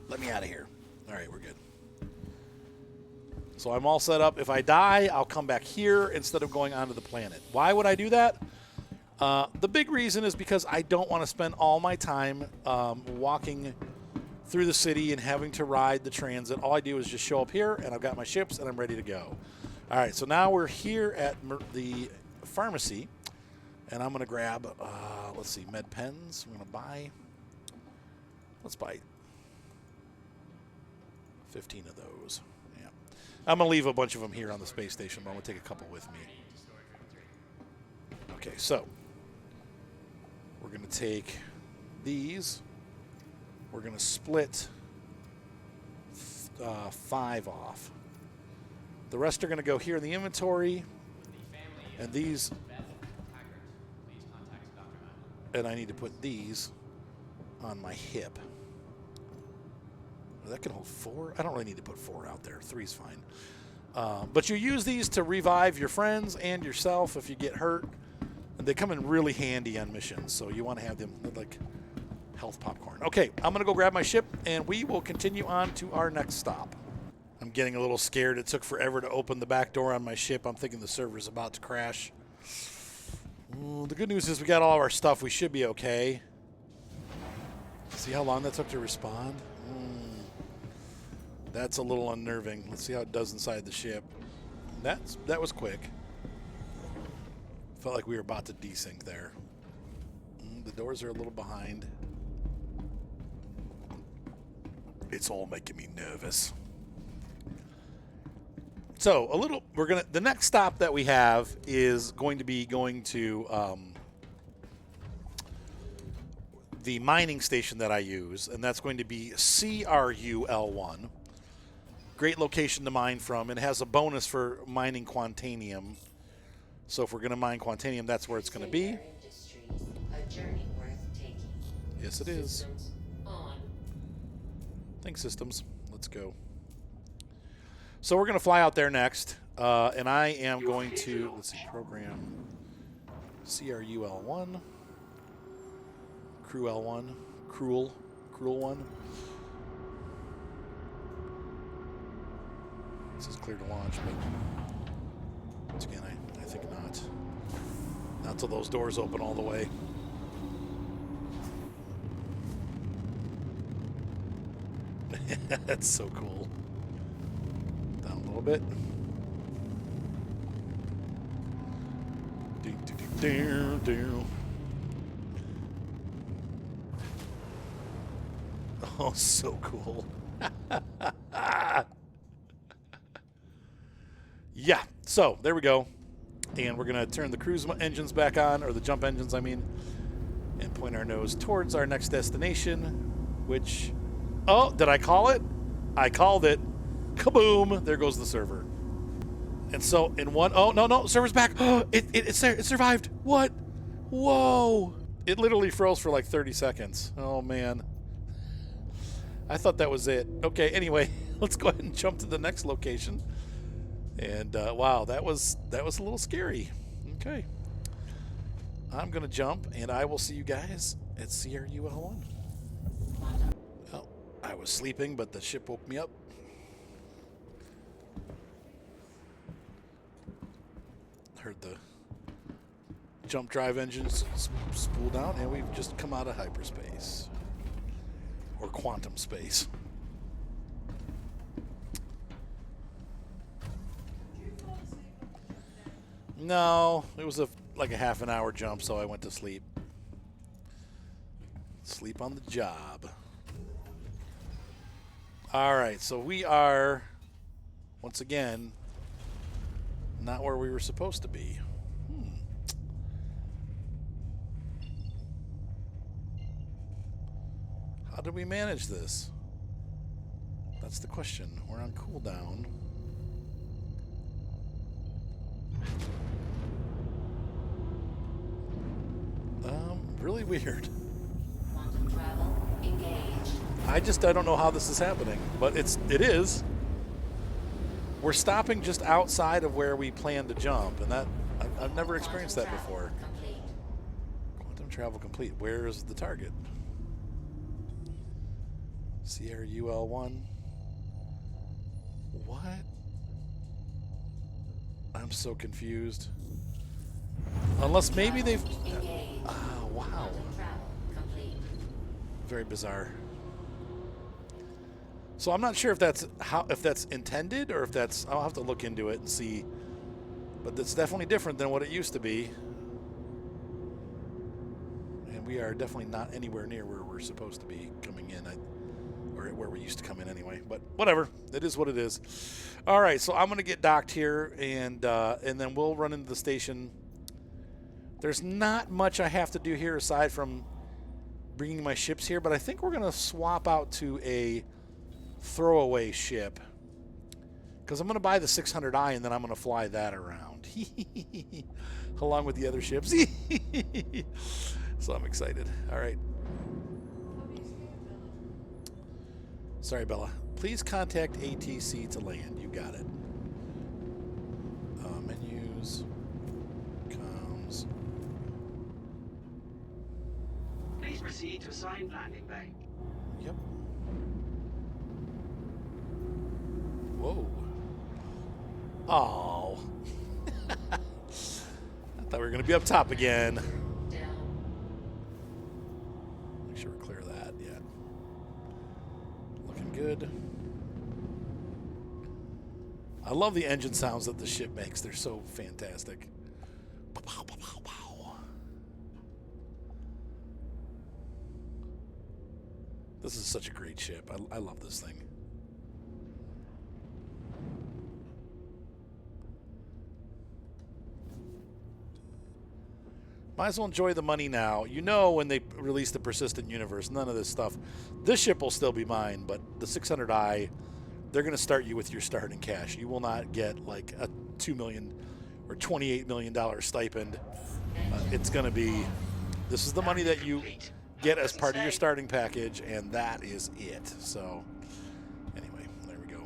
Let me out of here. All right, we're good. So I'm all set up. If I die, I'll come back here instead of going onto the planet. Why would I do that? The big reason is because I don't want to spend all my time walking through the city and having to ride the transit. All I do is just show up here, and I've got my ships, and I'm ready to go. All right, so now we're here at the pharmacy, and I'm going to grab, let's see, med pens. I'm going to buy, let's buy 15 of those. Yeah, I'm going to leave a bunch of them here on the space station, but I'm going to take a couple with me. Okay, so we're going to take these. We're going to split 5 off. The rest are going to go here in the inventory. And these. And I need to put these on my hip. That can hold 4. I don't really need to put 4 out there. 3 is fine. But you use these to revive your friends and yourself if you get hurt. And they come in really handy on missions. So you want to have them like health popcorn. Okay, I'm going to go grab my ship, and we will continue on to our next stop. I'm getting a little scared. It took forever to open the back door on my ship. I'm thinking the server's about to crash. The good news is we got all of our stuff. We should be okay. See how long that took to respond? That's a little unnerving. Let's see how it does inside the ship. That was quick. Felt like we were about to desync there. The doors are a little behind. It's all making me nervous. So the next stop that we have is going to be going to the mining station that I use, and that's going to be CRU L1. great location to mine from. It has a bonus for mining Quantanium. So if we're going to mine Quantanium, that's where it's going to be. Singular Industries, a journey worth taking. Yes, it is. Systems on. Thanks, systems. Let's go. So we're going to fly out there next. And I am going to, let's see, program CRU L1. Crew L1. Cruel 1. This is clear to launch, but once again, I think not. Not till those doors open all the way. That's so cool. Down a little bit. Do, do, do, do, do. Oh, so cool. Yeah, so there we go. And we're going to turn the cruise engines back on, or the jump engines, I mean, and point our nose towards our next destination, which, oh, did I call it? I called it. Kaboom! There goes the server. And so in one, oh, no, server's back. It survived. What? Whoa. It literally froze for like 30 seconds. Oh, man. I thought that was it. Okay, anyway, let's go ahead and jump to the next location. And wow, that was a little scary. Okay, I'm gonna jump, and I will see you guys at CRU L1. Oh, I was sleeping, but the ship woke me up. Heard the jump drive engines spool down, and we've just come out of hyperspace or quantum space. No, it was like a half an hour jump, so I went to sleep. Sleep on the job. All right, so we are, once again, not where we were supposed to be. How did we manage this? That's the question. We're on cooldown. Really weird. Quantum travel engaged. I don't know how this is happening, but it is. We're stopping just outside of where we planned to jump, and that I've never experienced that before. Complete. Quantum travel complete. Where's the target? CRU L1. What? I'm so confused. Unless maybe they've. Oh, wow. Quantum travel complete. Very bizarre. So I'm not sure if that's intended or if that's. I'll have to look into it and see. But it's definitely different than what it used to be. And we are definitely not anywhere near where we're supposed to be coming in. Or where we used to come in anyway. But whatever. It is what it is. All right. So I'm going to get docked here, and then we'll run into the station. There's not much I have to do here aside from bringing my ships here, but I think we're going to swap out to a throwaway ship because I'm going to buy the 600i and then I'm going to fly that around along with the other ships. So I'm excited. All right. Sorry, Bella. Please contact ATC to land. You got it. Menus. Comms. Please proceed to assigned landing bay. Yep. Whoa. Oh. I thought we were going to be up top again. Down. Make sure we clear that. Yeah. Looking good. I love the engine sounds that the ship makes. They're so fantastic. Pow, pow, pow, pow. This is such a great ship. I love this thing. Might as well enjoy the money now. You know, when they release the persistent universe, none of this stuff. This ship will still be mine, but the 600i they're going to start you with your starting cash. You will not get like a $2 million or $28 million stipend. It's going to be, this is the money that you get as part of your starting package, and that is it. So anyway, there we go.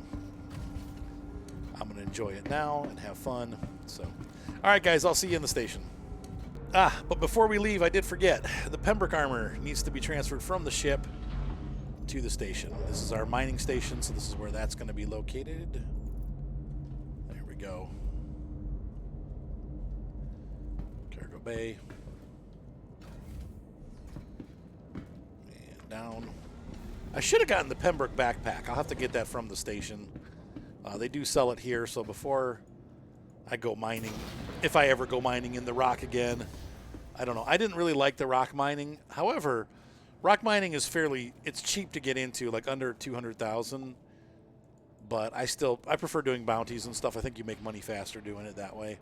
I'm going to enjoy it now and have fun. So, all right, guys, I'll see you in the station. But before we leave, I did forget. The Pembroke armor needs to be transferred from the ship to the station. This is our mining station, so this is where that's going to be located. There we go. Cargo bay. And down. I should have gotten the Pembroke backpack. I'll have to get that from the station. They do sell it here, so before I go mining, if I ever go mining in the rock again, I don't know. I didn't really like the rock mining. However, rock mining is it's cheap to get into, like under 200,000. But I prefer doing bounties and stuff. I think you make money faster doing it that way.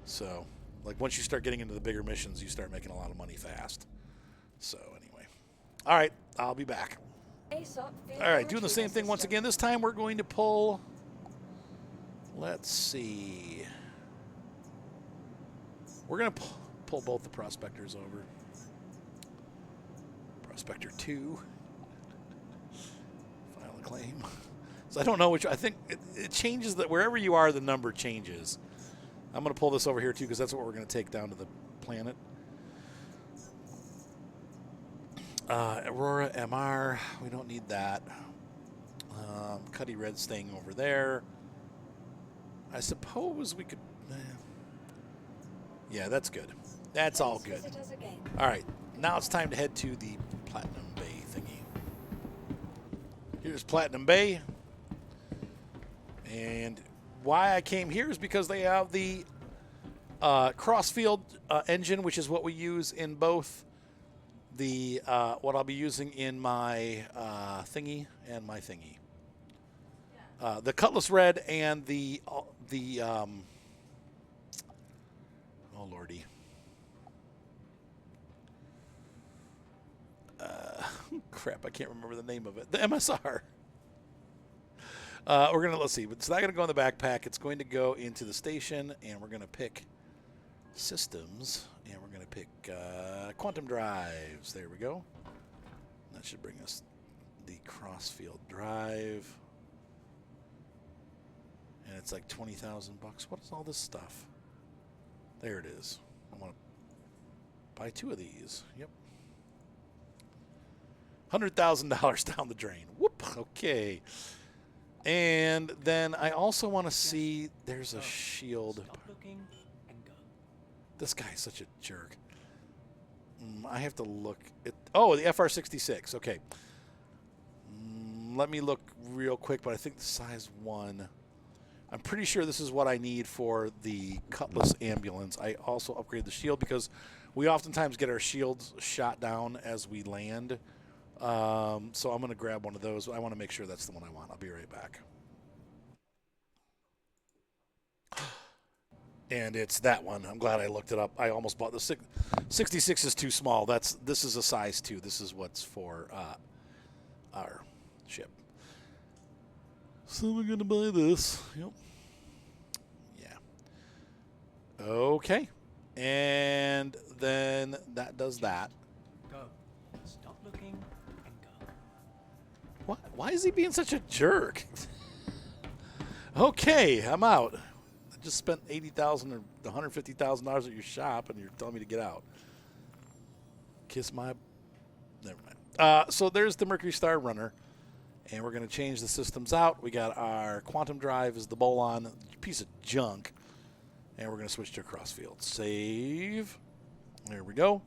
So, like once you start getting into the bigger missions, you start making a lot of money fast. So anyway, all right, I'll be back. ASOP field All right, doing the same retrieval thing once system. again. This time we're going to pull. Let's see. We're going to pull both the prospectors over. Prospector 2. File a claim. So I don't know which. I think it changes that wherever you are, the number changes. I'm going to pull this over here too because that's what we're going to take down to the planet. Aurora MR. We don't need that. Cuddy Red staying over there. I suppose we could. Yeah, that's good. That's all good. Visit us again. All right, now it's time to head to the Platinum Bay thingy. Here's Platinum Bay. And why I came here is because they have the crossfield engine, which is what we use in both the what I'll be using in my thingy and my thingy. The Cutlass Red and the oh lordy. Crap, I can't remember the name of it. The MSR. Let's see. It's not going to go in the backpack. It's going to go into the station, and we're going to pick systems, and we're going to pick quantum drives. There we go. That should bring us the crossfield drive. And it's like 20,000 bucks. What is all this stuff? There it is. I want to buy 2 of these. Yep. $100,000 down the drain. Whoop. Okay. And then I also want to see. There's a shield. Stop looking and go. This guy's such a jerk. I have to look at. Oh, the FR66. Okay. Let me look real quick, but I think the size 1. I'm pretty sure this is what I need for the Cutlass ambulance. I also upgrade the shield because we oftentimes get our shields shot down as we land. So I'm going to grab one of those. I want to make sure that's the one I want. I'll be right back. And it's that one. I'm glad I looked it up. I almost bought the 66 is too small. This is a size 2. This is what's for our ship. So we're going to buy this. Yep. Yeah. Okay. And then that does that. Go. Stop looking and go. What? Why is he being such a jerk? Okay, I'm out. I just spent $80,000 or $150,000 at your shop, and you're telling me to get out. Kiss my. Never mind. So there's the Mercury Star Runner, and we're going to change the systems out. We got our quantum drive is the Bolon piece of junk, and we're going to switch to a crossfield. Save. There we go.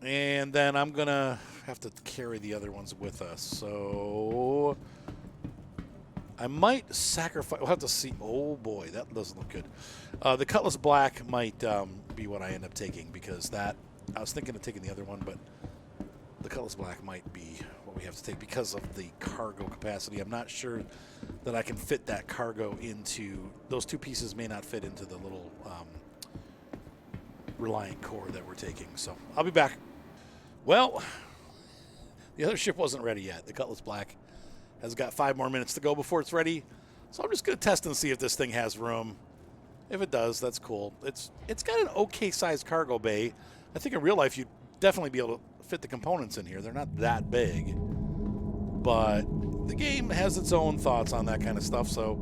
And then I'm going to have to carry the other ones with us. So I might sacrifice. We'll have to see. Oh, boy, that doesn't look good. The Cutlass Black might be what I end up taking because that I was thinking of taking the other one, but the Cutlass Black might be what we have to take because of the cargo capacity. I'm not sure that I can fit that cargo into. Those 2 pieces may not fit into the little Reliant core that we're taking. So I'll be back. Well, the other ship wasn't ready yet. The Cutlass Black has got 5 more minutes to go before it's ready. So I'm just going to test and see if this thing has room. If it does, that's cool. It's got an okay-sized cargo bay. I think in real life you'd definitely be able to fit the components in here. They're not that big. But the game has its own thoughts on that kind of stuff, so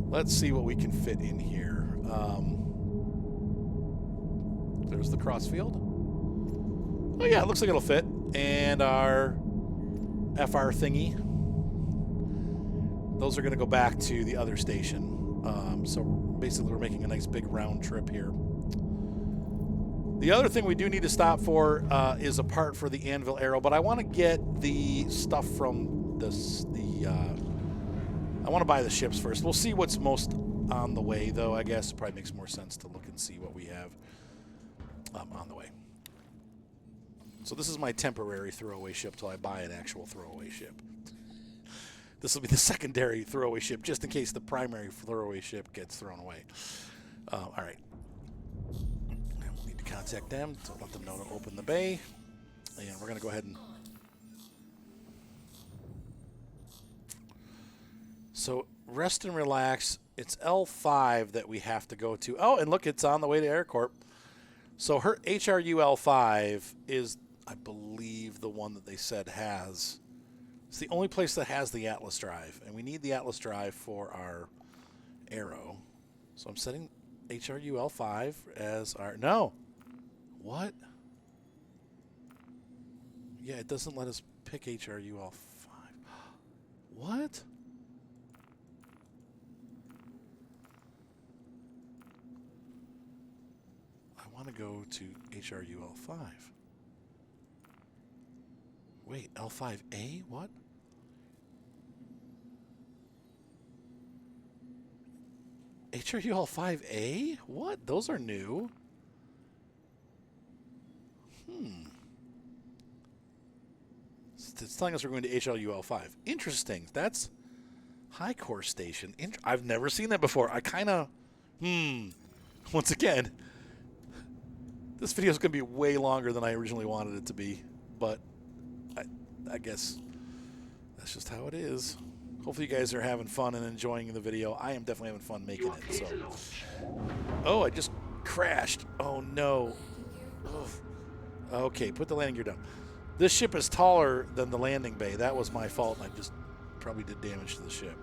let's see what we can fit in here. There's the crossfield. Oh yeah, it looks like it'll fit. And our FR thingy. Those are going to go back to the other station. So basically we're making a nice big round trip here. The other thing we do need to stop for is a part for the anvil arrow, but I want to get the stuff from this. I want to buy the ships first. We'll see what's most on the way, though. I guess it probably makes more sense to look and see what we have on the way. So this is my temporary throwaway ship till I buy an actual throwaway ship. This will be the secondary throwaway ship, just in case the primary throwaway ship gets thrown away. All right. We'll need to contact them to let them know to open the bay. And we're going to go ahead and... So, rest and relax. It's L5 that we have to go to. Oh, and look, it's on the way to AirCorp. So, her HRU L5 is, I believe, the one that they said has... It's the only place that has the Atlas drive, and we need the Atlas drive for our arrow. So I'm setting HRU L5 as our... No! What? Yeah, it doesn't let us pick HRU L5. What? I want to go to HRU L5. Wait, L5A? What? HRU L5A? What? Those are new. It's telling us we're going to HLU L5. Interesting. That's High Core Station. I've never seen that before. I kind of... Once again, this video is going to be way longer than I originally wanted it to be. But I guess that's just how it is. Hopefully you guys are having fun and enjoying the video. I am definitely having fun making it. So, oh, I just crashed. Oh no. Ugh. Okay, put the landing gear down. This ship is taller than the landing bay. That was my fault. I just probably did damage to the ship.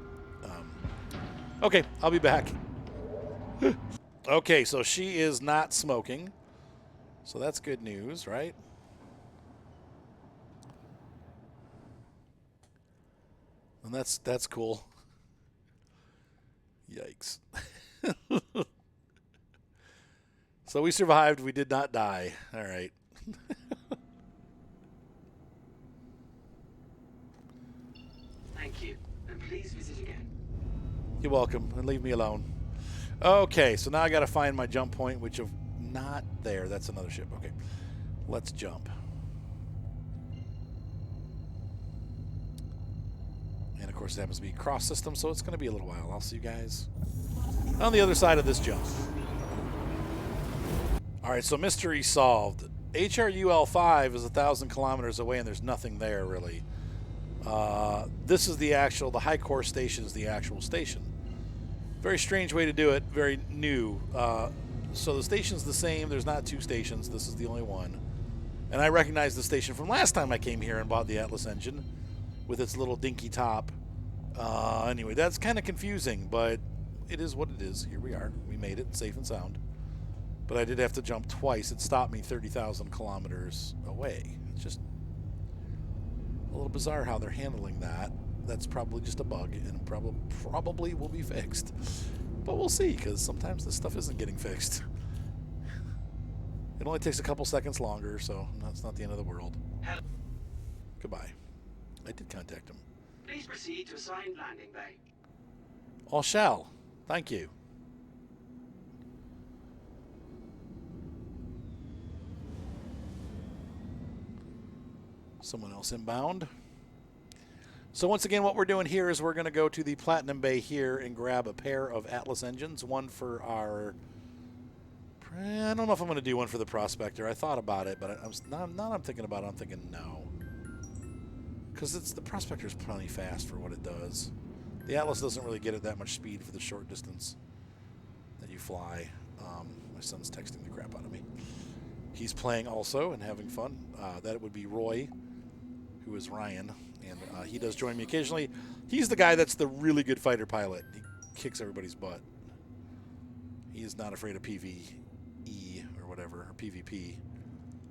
Okay, I'll be back. Okay, so she is not smoking. So that's good news, right? And that's cool. Yikes. So we survived. We did not die. All right. Thank you, and please visit again. You're welcome, and leave me alone. Okay, so now I got to find my jump point, which is not there. That's another ship. Okay, let's jump. And of course, it happens to be cross system, so it's going to be a little while. I'll see you guys on the other side of this jump. All right, so mystery solved. HRU L5 is 1,000 kilometers away, and there's nothing there really. This is the High Core Station is the actual station. Very strange way to do it. Very new. So the station's the same. There's not 2 stations. This is the only one. And I recognize the station from last time I came here and bought the Atlas engine with its little dinky top. Anyway, that's kind of confusing, but it is what it is. Here we are. We made it safe and sound. But I did have to jump twice. It stopped me 30,000 kilometers away. It's just a little bizarre how they're handling that. That's probably just a bug and probably will be fixed. But we'll see, because sometimes this stuff isn't getting fixed. It only takes a couple seconds longer, so that's not the end of the world. Hello. Goodbye. I did contact him. Please proceed to assigned landing bay. All shall. Thank you. Someone else inbound. So once again, what we're doing here is we're going to go to the Platinum Bay here and grab a pair of Atlas engines. One for our... I don't know if I'm going to do one for the Prospector. I thought about it, but now I'm thinking about it. I'm thinking no. Because it's the Prospector's plenty fast for what it does. The Atlas doesn't really get it that much speed for the short distance that you fly. My son's texting the crap out of me. He's playing also and having fun. That would be Roy, who is Ryan, and he does join me occasionally. He's the guy that's the really good fighter pilot. He kicks everybody's butt. He is not afraid of PvE or whatever, or PvP,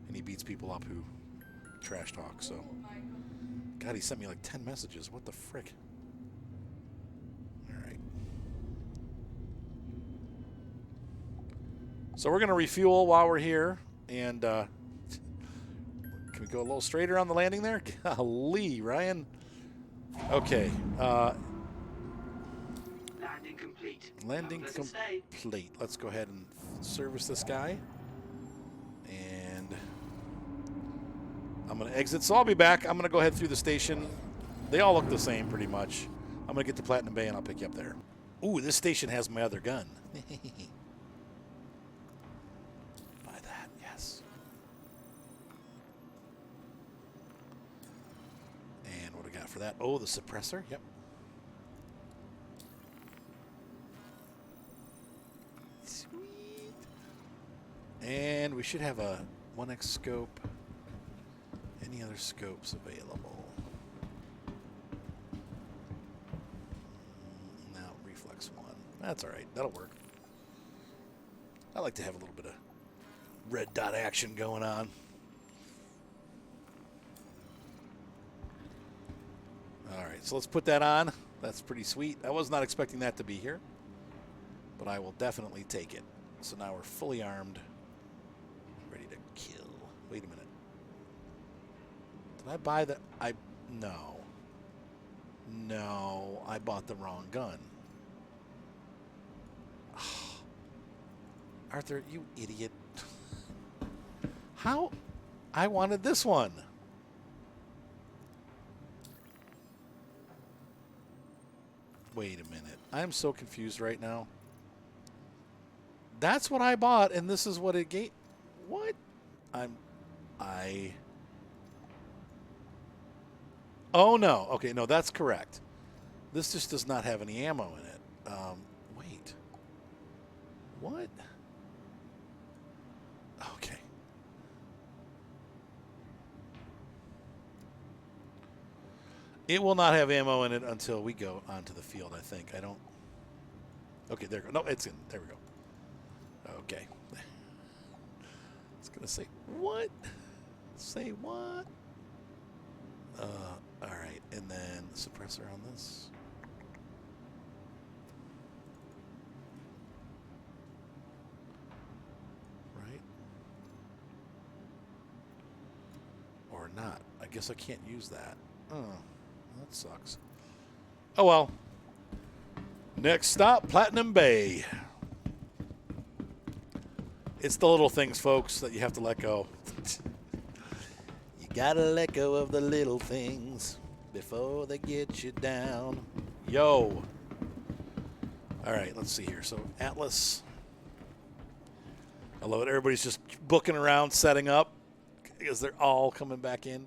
and he beats people up who trash talk. So, God, he sent me like 10 messages. What the frick? All right. So we're gonna refuel while we're here, and can we go a little straighter on the landing there? Golly, Ryan. Okay. Landing complete. Landing Have a pleasant stay. complete. Let's go ahead and service this guy. And I'm going to exit. So I'll be back. I'm going to go ahead through the station. They all look the same pretty much. I'm going to get to Platinum Bay and I'll pick you up there. Ooh, this station has my other gun. Buy that, yes. And what do we got for that? Oh, the suppressor. Yep. Sweet. And we should have a 1x scope. Any other scopes available? No, reflex 1. That's all right. That'll work. I like to have a little bit of red dot action going on. All right, so let's put that on. That's pretty sweet. I was not expecting that to be here, but I will definitely take it. So now we're fully armed, ready to kill. Wait a minute. Did I buy the... No. No, I bought the wrong gun. Arthur, you idiot. How? I wanted this one. Wait a minute. I'm so confused right now. That's what I bought, and this is what it gave. What? Oh, no. Okay, no, that's correct. This just does not have any ammo in it. Wait. What? Okay. It will not have ammo in it until we go onto the field, I think. I don't... Okay, there we go. No, it's in. There we go. Okay. I was going to say, what? Say what? All right, and then suppressor on this. Right? Or not. I guess I can't use that. Oh, that sucks. Oh well. Next stop, Platinum Bay. It's the little things, folks, that you have to let go. You gotta let go of the little things before they get you down. Yo. All right, let's see here. So Atlas. I love it. Everybody's just booking around, setting up, because they're all coming back in.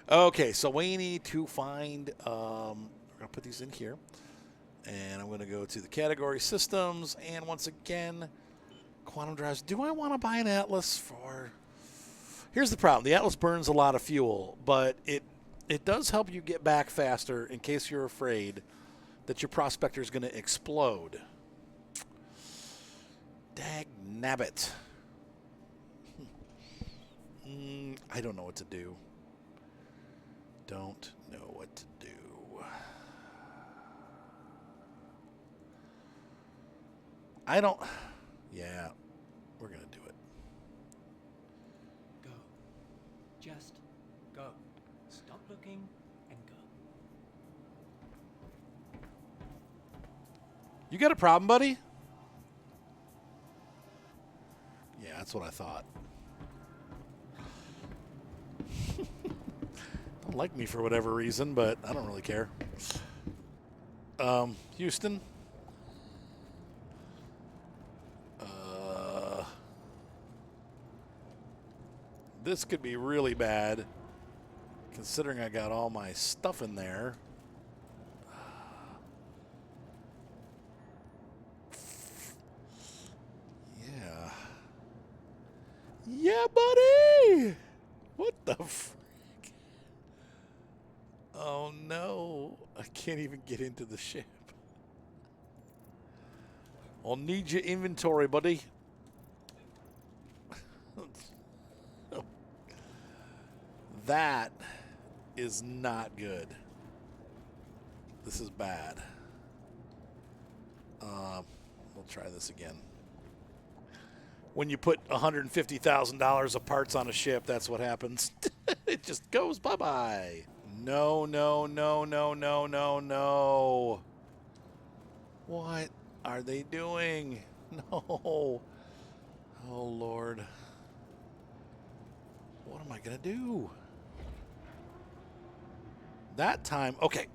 Okay, so we need to find, we're going to put these in here. And I'm going to go to the category systems. And once again, quantum drives. Do I want to buy an Atlas for... Here's the problem. The Atlas burns a lot of fuel, but it does help you get back faster in case you're afraid that your prospector is going to explode. Dag nabbit. I don't know what to do. Don't know what to do. I don't... Yeah, we're going to do it. Go. Just go. Stop looking and go. You got a problem, buddy? Yeah, that's what I thought. Don't like me for whatever reason, but I don't really care. Houston? This could be really bad Considering I got all my stuff in there. Yeah. Yeah, buddy! What the frick? Oh no. I can't even get into the ship. I'll need your inventory, buddy. That is not good. This is bad. We'll try this again. When you put $150,000 of parts on a ship, that's what happens. It just goes bye-bye. No, no, no, no, no, no, no. What are they doing? No. Oh, Lord. What am I going to do? That time. Okay.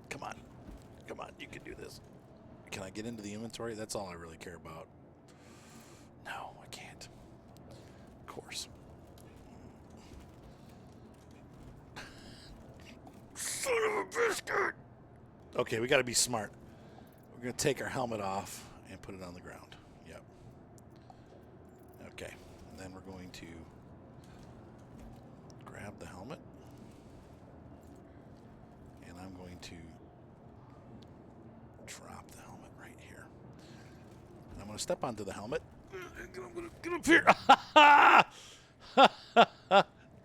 Come on. Come on. You can do this. Can I get into the inventory? That's all I really care about. No, I can't. Of course. Son of a biscuit! Okay, we got to be smart. We're going to take our helmet off and put it on the ground. Yep. Okay. And then we're going to grab the helmet. And I'm going to drop the helmet right here. And I'm going to step onto the helmet. I'm going to get up here.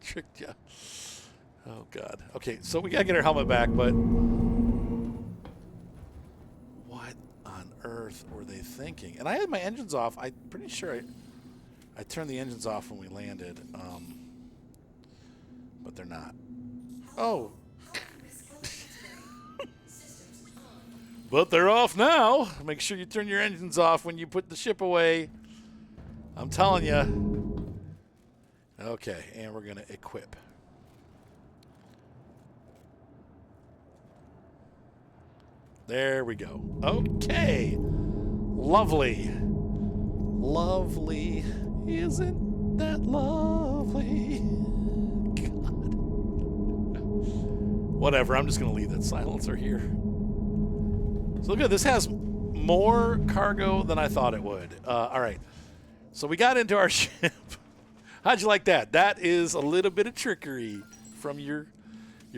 Tricked ya. Oh, God. Okay, so we got to get our helmet back, but what on earth were they thinking? And I had my engines off. I'm pretty sure I turned the engines off when we landed, but they're not. Oh. But they're off now. Make sure you turn your engines off when you put the ship away. I'm telling you. Okay, and we're going to equip. There we go. Okay. Lovely. Lovely. Isn't that lovely? God. Whatever, I'm just going to leave that silencer here. So look at this. Has more cargo than I thought it would. All right. So we got into our ship. How'd you like that? That is a little bit of trickery from your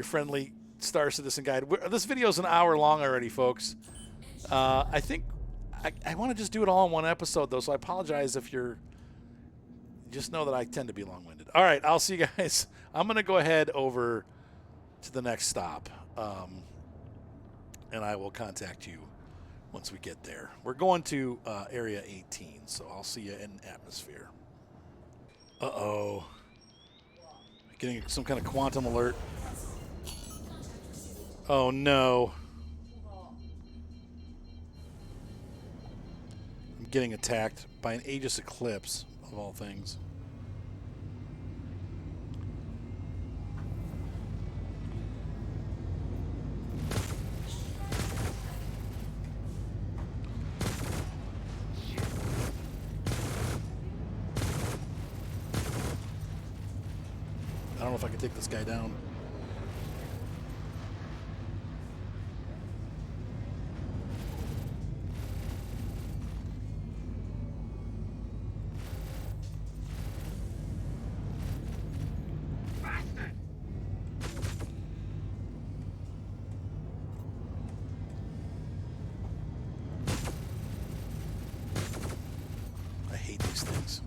friendly Star Citizen guide. This video is an hour long already, folks. I think I want to just do it all in one episode, though, so I apologize if you're... Just know that I tend to be long-winded. All right, I'll see you guys. I'm going to go ahead over to the next stop, and I will contact you once we get there. We're going to Area 18, so I'll see you in atmosphere. Uh-oh. Getting some kind of quantum alert. Oh, no. I'm getting attacked by an Aegis Eclipse, of all things. I don't know if I can take this guy down. I hate these things.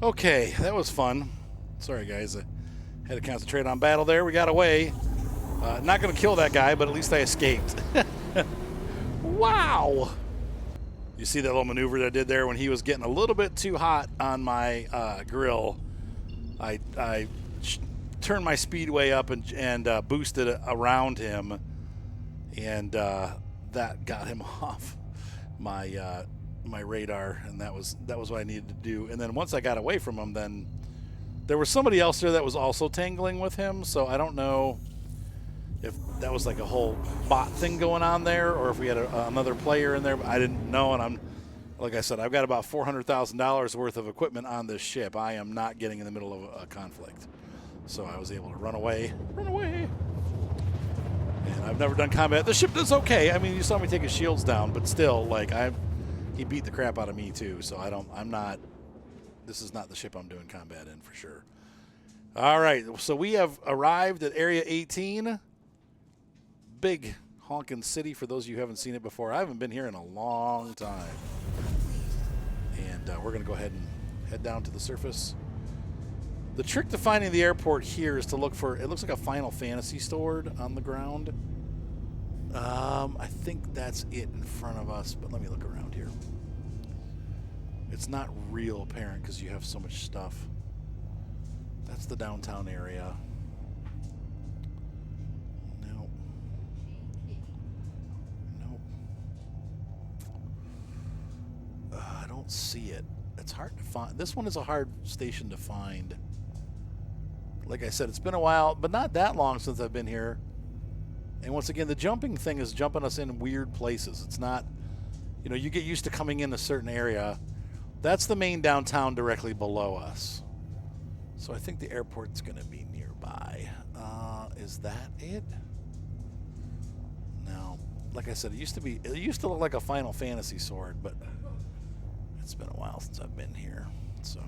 Okay, that was fun. Sorry, guys. I had to concentrate on battle there. We got away. Not going to kill that guy, but at least I escaped. Wow! You see that little maneuver that I did there when he was getting a little bit too hot on my grill. I turned my speed way up and boosted around him, and that got him off my my radar, and that was what I needed to do. And then once I got away from him, then there was somebody else there that was also tangling with him, so I don't know if that was like a whole bot thing going on there, or if we had another player in there. But I didn't know, and like I said, I've got about $400,000 worth of equipment on this ship. I am not getting in the middle of a conflict, so I was able to run away. And I've never done combat. The ship does okay. I mean, you saw me take his shields down, but still, like he beat the crap out of me too. So I'm not. This is not the ship I'm doing combat in for sure. All right, so we have arrived at Area 18. Big honkin' city for those of you who haven't seen it before. I haven't been here in a long time. And we're going to go ahead and head down to the surface. The trick to finding the airport here is to look for, it looks like a Final Fantasy sword on the ground. I think that's it in front of us, but let me look around here. It's not real apparent because you have so much stuff. That's the downtown area. Nope. Nope. I don't see it. It's hard to find. This one is a hard station to find. Like I said, it's been a while, but not that long since I've been here. And once again, the jumping thing is jumping us in weird places. It's not, you know, you get used to coming in a certain area. That's the main downtown directly below us. So I think the airport's going to be nearby. Is that it? No. Like I said, it used to look like a Final Fantasy sword, but it's been a while since I've been here. So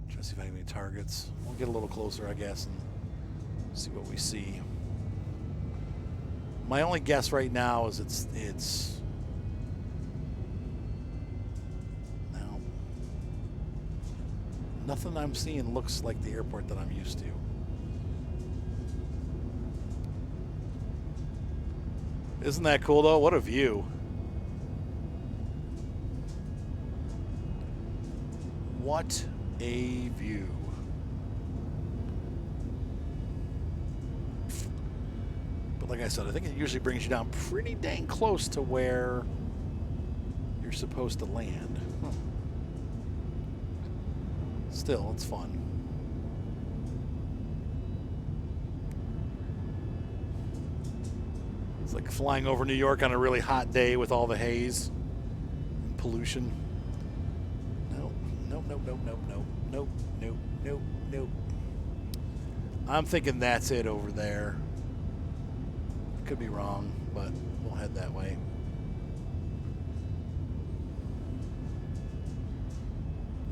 trying to see if I have any targets. We'll get a little closer, I guess, and see what we see. My only guess right now is it's no. Nothing I'm seeing looks like the airport that I'm used to. Isn't that cool though? What a view. What a view. But like I said, I think it usually brings you down pretty dang close to where you're supposed to land. Huh. Still, it's fun. It's like flying over New York on a really hot day with all the haze and pollution. Nope, nope, nope, nope, nope, nope, nope, nope, nope, nope. I'm thinking that's it over there. Could be wrong, but we'll head that way.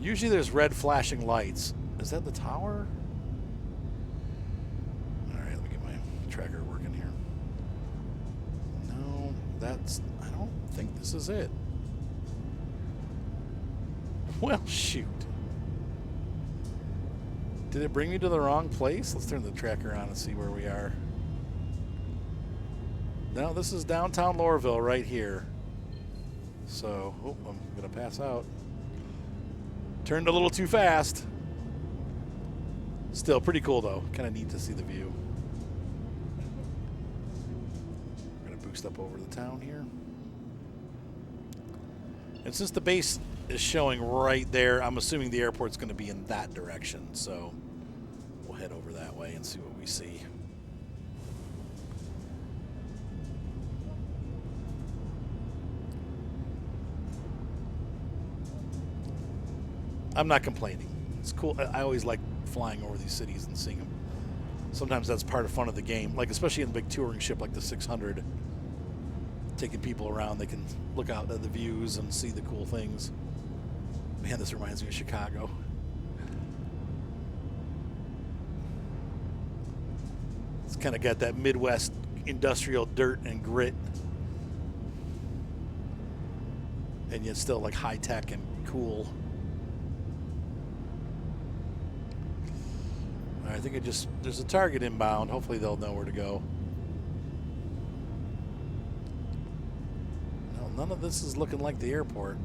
Usually there's red flashing lights. Is that the tower? All right, let me get my tracker working here. No, I don't think this is it. Well, shoot. Did it bring me to the wrong place? Let's turn the tracker on and see where we are. No, this is downtown Lorville right here. So, oh, I'm going to pass out. Turned a little too fast. Still pretty cool though. Kind of neat to see the view. We're going to boost up over the town here. And since the base is showing right there, I'm assuming the airport's going to be in that direction. So we'll head over that way and see what we see. I'm not complaining. It's cool. I always like flying over these cities and seeing them. Sometimes that's part of fun of the game, like especially in a big touring ship like the 600. Taking people around, they can look out at the views and see the cool things. Man, this reminds me of Chicago. It's kind of got that Midwest industrial dirt and grit, and yet still like high tech and cool. I think there's a target inbound. Hopefully they'll know where to go. No, none of this is looking like the airport.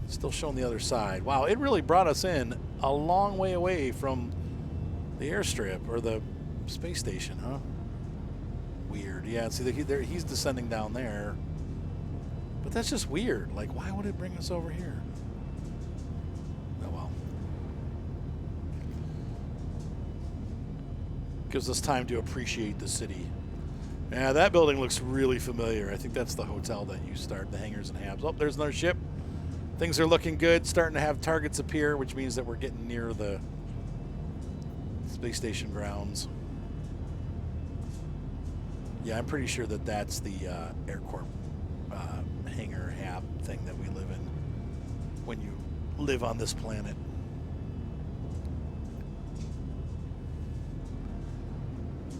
Still showing the other side. Wow, it really brought us in a long way away from the airstrip or the space station, huh? Weird. Yeah, see, he's descending down there. But that's just weird. Like, why would it bring us over here? Oh, well. Gives us time to appreciate the city. Yeah, that building looks really familiar. I think that's the hotel that you start, the hangars and habs. Oh, there's another ship. Things are looking good. Starting to have targets appear, which means that we're getting near the space station grounds. Yeah, I'm pretty sure that that's the AirCorp hangar hab thing that we live in when you live on this planet.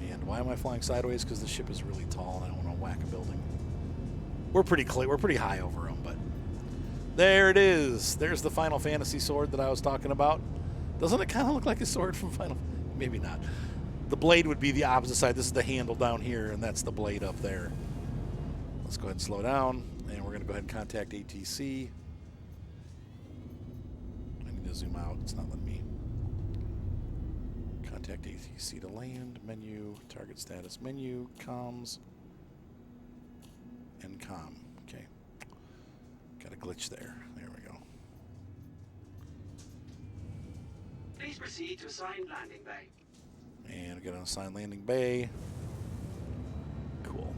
And why am I flying sideways? Because the ship is really tall and I want to whack a building. We're pretty high over them, but there it is. There's the Final Fantasy sword that I was talking about. Doesn't it kind of look like a sword from Final? Maybe not. The blade would be the opposite side. This is the handle down here, and that's the blade up there. Let's go ahead and slow down, and we're going to go ahead and contact ATC. I need to zoom out. It's not letting me. Contact ATC to land. Menu, target status, menu, comms, and comm. Okay. Got a glitch there. There we go. Please proceed to assigned landing bay. And we got an assigned landing bay. Cool.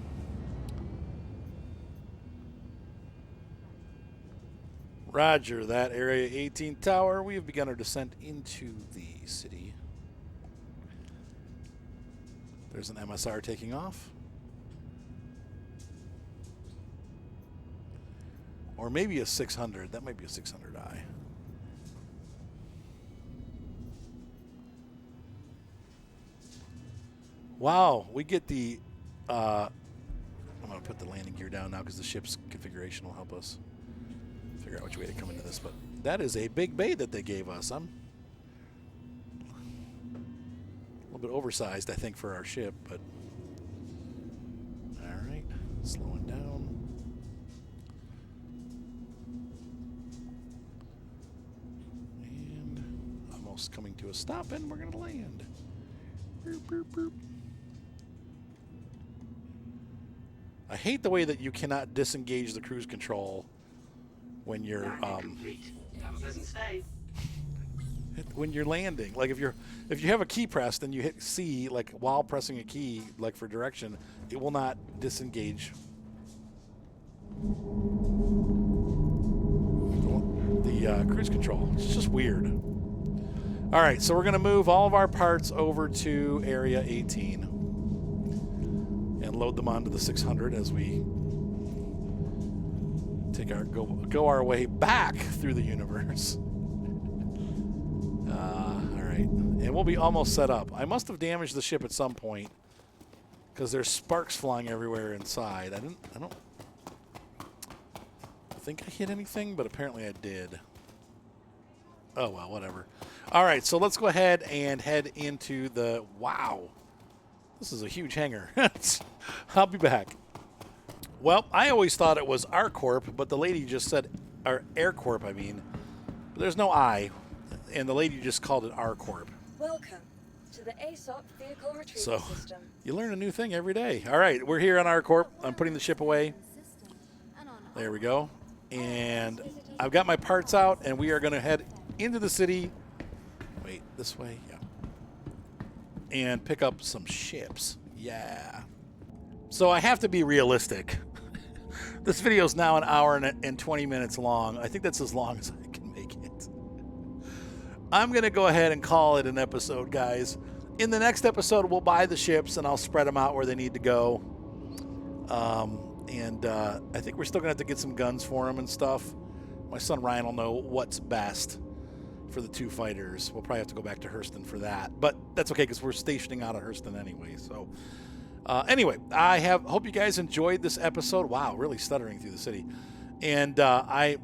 Roger that. Area 18 tower. We have begun our descent into the city. There's an MSR taking off. Or maybe a 600. That might be a 600i. Wow, we get the... I'm going to put the landing gear down now because the ship's configuration will help us figure out which way to come into this. But that is a big bay that they gave us. I'm a little bit oversized, I think, for our ship, but... All right, slowing down. And almost coming to a stop, and we're going to land. Boop, boop, boop. I hate the way that you cannot disengage the cruise control when you're Complete. Have a pleasant stay. when you're landing. Like if you have a key pressed and you hit C like while pressing a key like for direction, it will not disengage the cruise control. It's just weird. All right, so we're gonna move all of our parts over to Area 18. And load them onto the 600 as we take our go our way back through the universe. All right, and we'll be almost set up. I must have damaged the ship at some point because there's sparks flying everywhere inside. I don't think I hit anything, but apparently I did. Oh well, whatever. All right, so let's go ahead and head into the wow. This is a huge hangar. I'll be back. Well, I always thought it was AirCorp, but the lady just said, or AirCorp, I mean. But there's no I, and the lady just called it AirCorp. Welcome to the ASOP vehicle retrieval So, system. you learn a new thing every day. All right, we're here on AirCorp. I'm putting the ship away. There we go. And I've got my parts out, and we are going to head into the city. Wait, this way? Yeah. And pick up some ships. Yeah. So I have to be realistic. This video is now an hour and 20 minutes long. I think that's as long as I can make it. I'm going to go ahead and call it an episode, guys. In the next episode, we'll buy the ships and I'll spread them out where they need to go. I think we're still going to have to get some guns for them and stuff. My son Ryan will know what's best for the two fighters. We'll probably have to go back to Hurston for that, but that's okay because we're stationing out of Hurston anyway. So anyway, hope you guys enjoyed this episode. Wow, really stuttering through the city. And I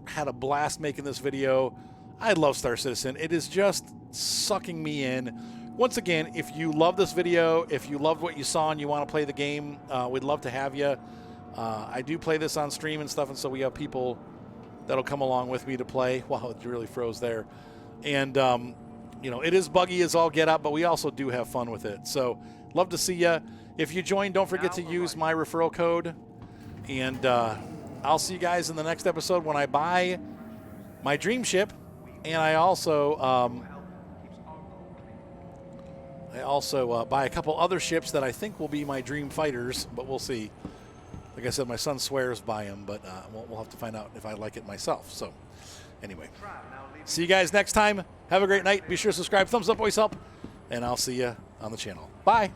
had a blast making this video. I love Star Citizen. It is just sucking me in. Once again, if you love this video, if you loved what you saw and you want to play the game, we'd love to have you. I do play this on stream and stuff, and so we have people that'll come along with me to play. Wow, it really froze there. And, you know, it is buggy as all get up, but we also do have fun with it. So love to see you. If you join, don't forget to use my referral code. And I'll see you guys in the next episode when I buy my dream ship. And I also buy a couple other ships that I think will be my dream fighters, but we'll see. Like I said, my son swears by them, but we'll have to find out if I like it myself. So anyway, see you guys next time. Have a great night. Be sure to subscribe. Thumbs up always help. And I'll see you on the channel. Bye.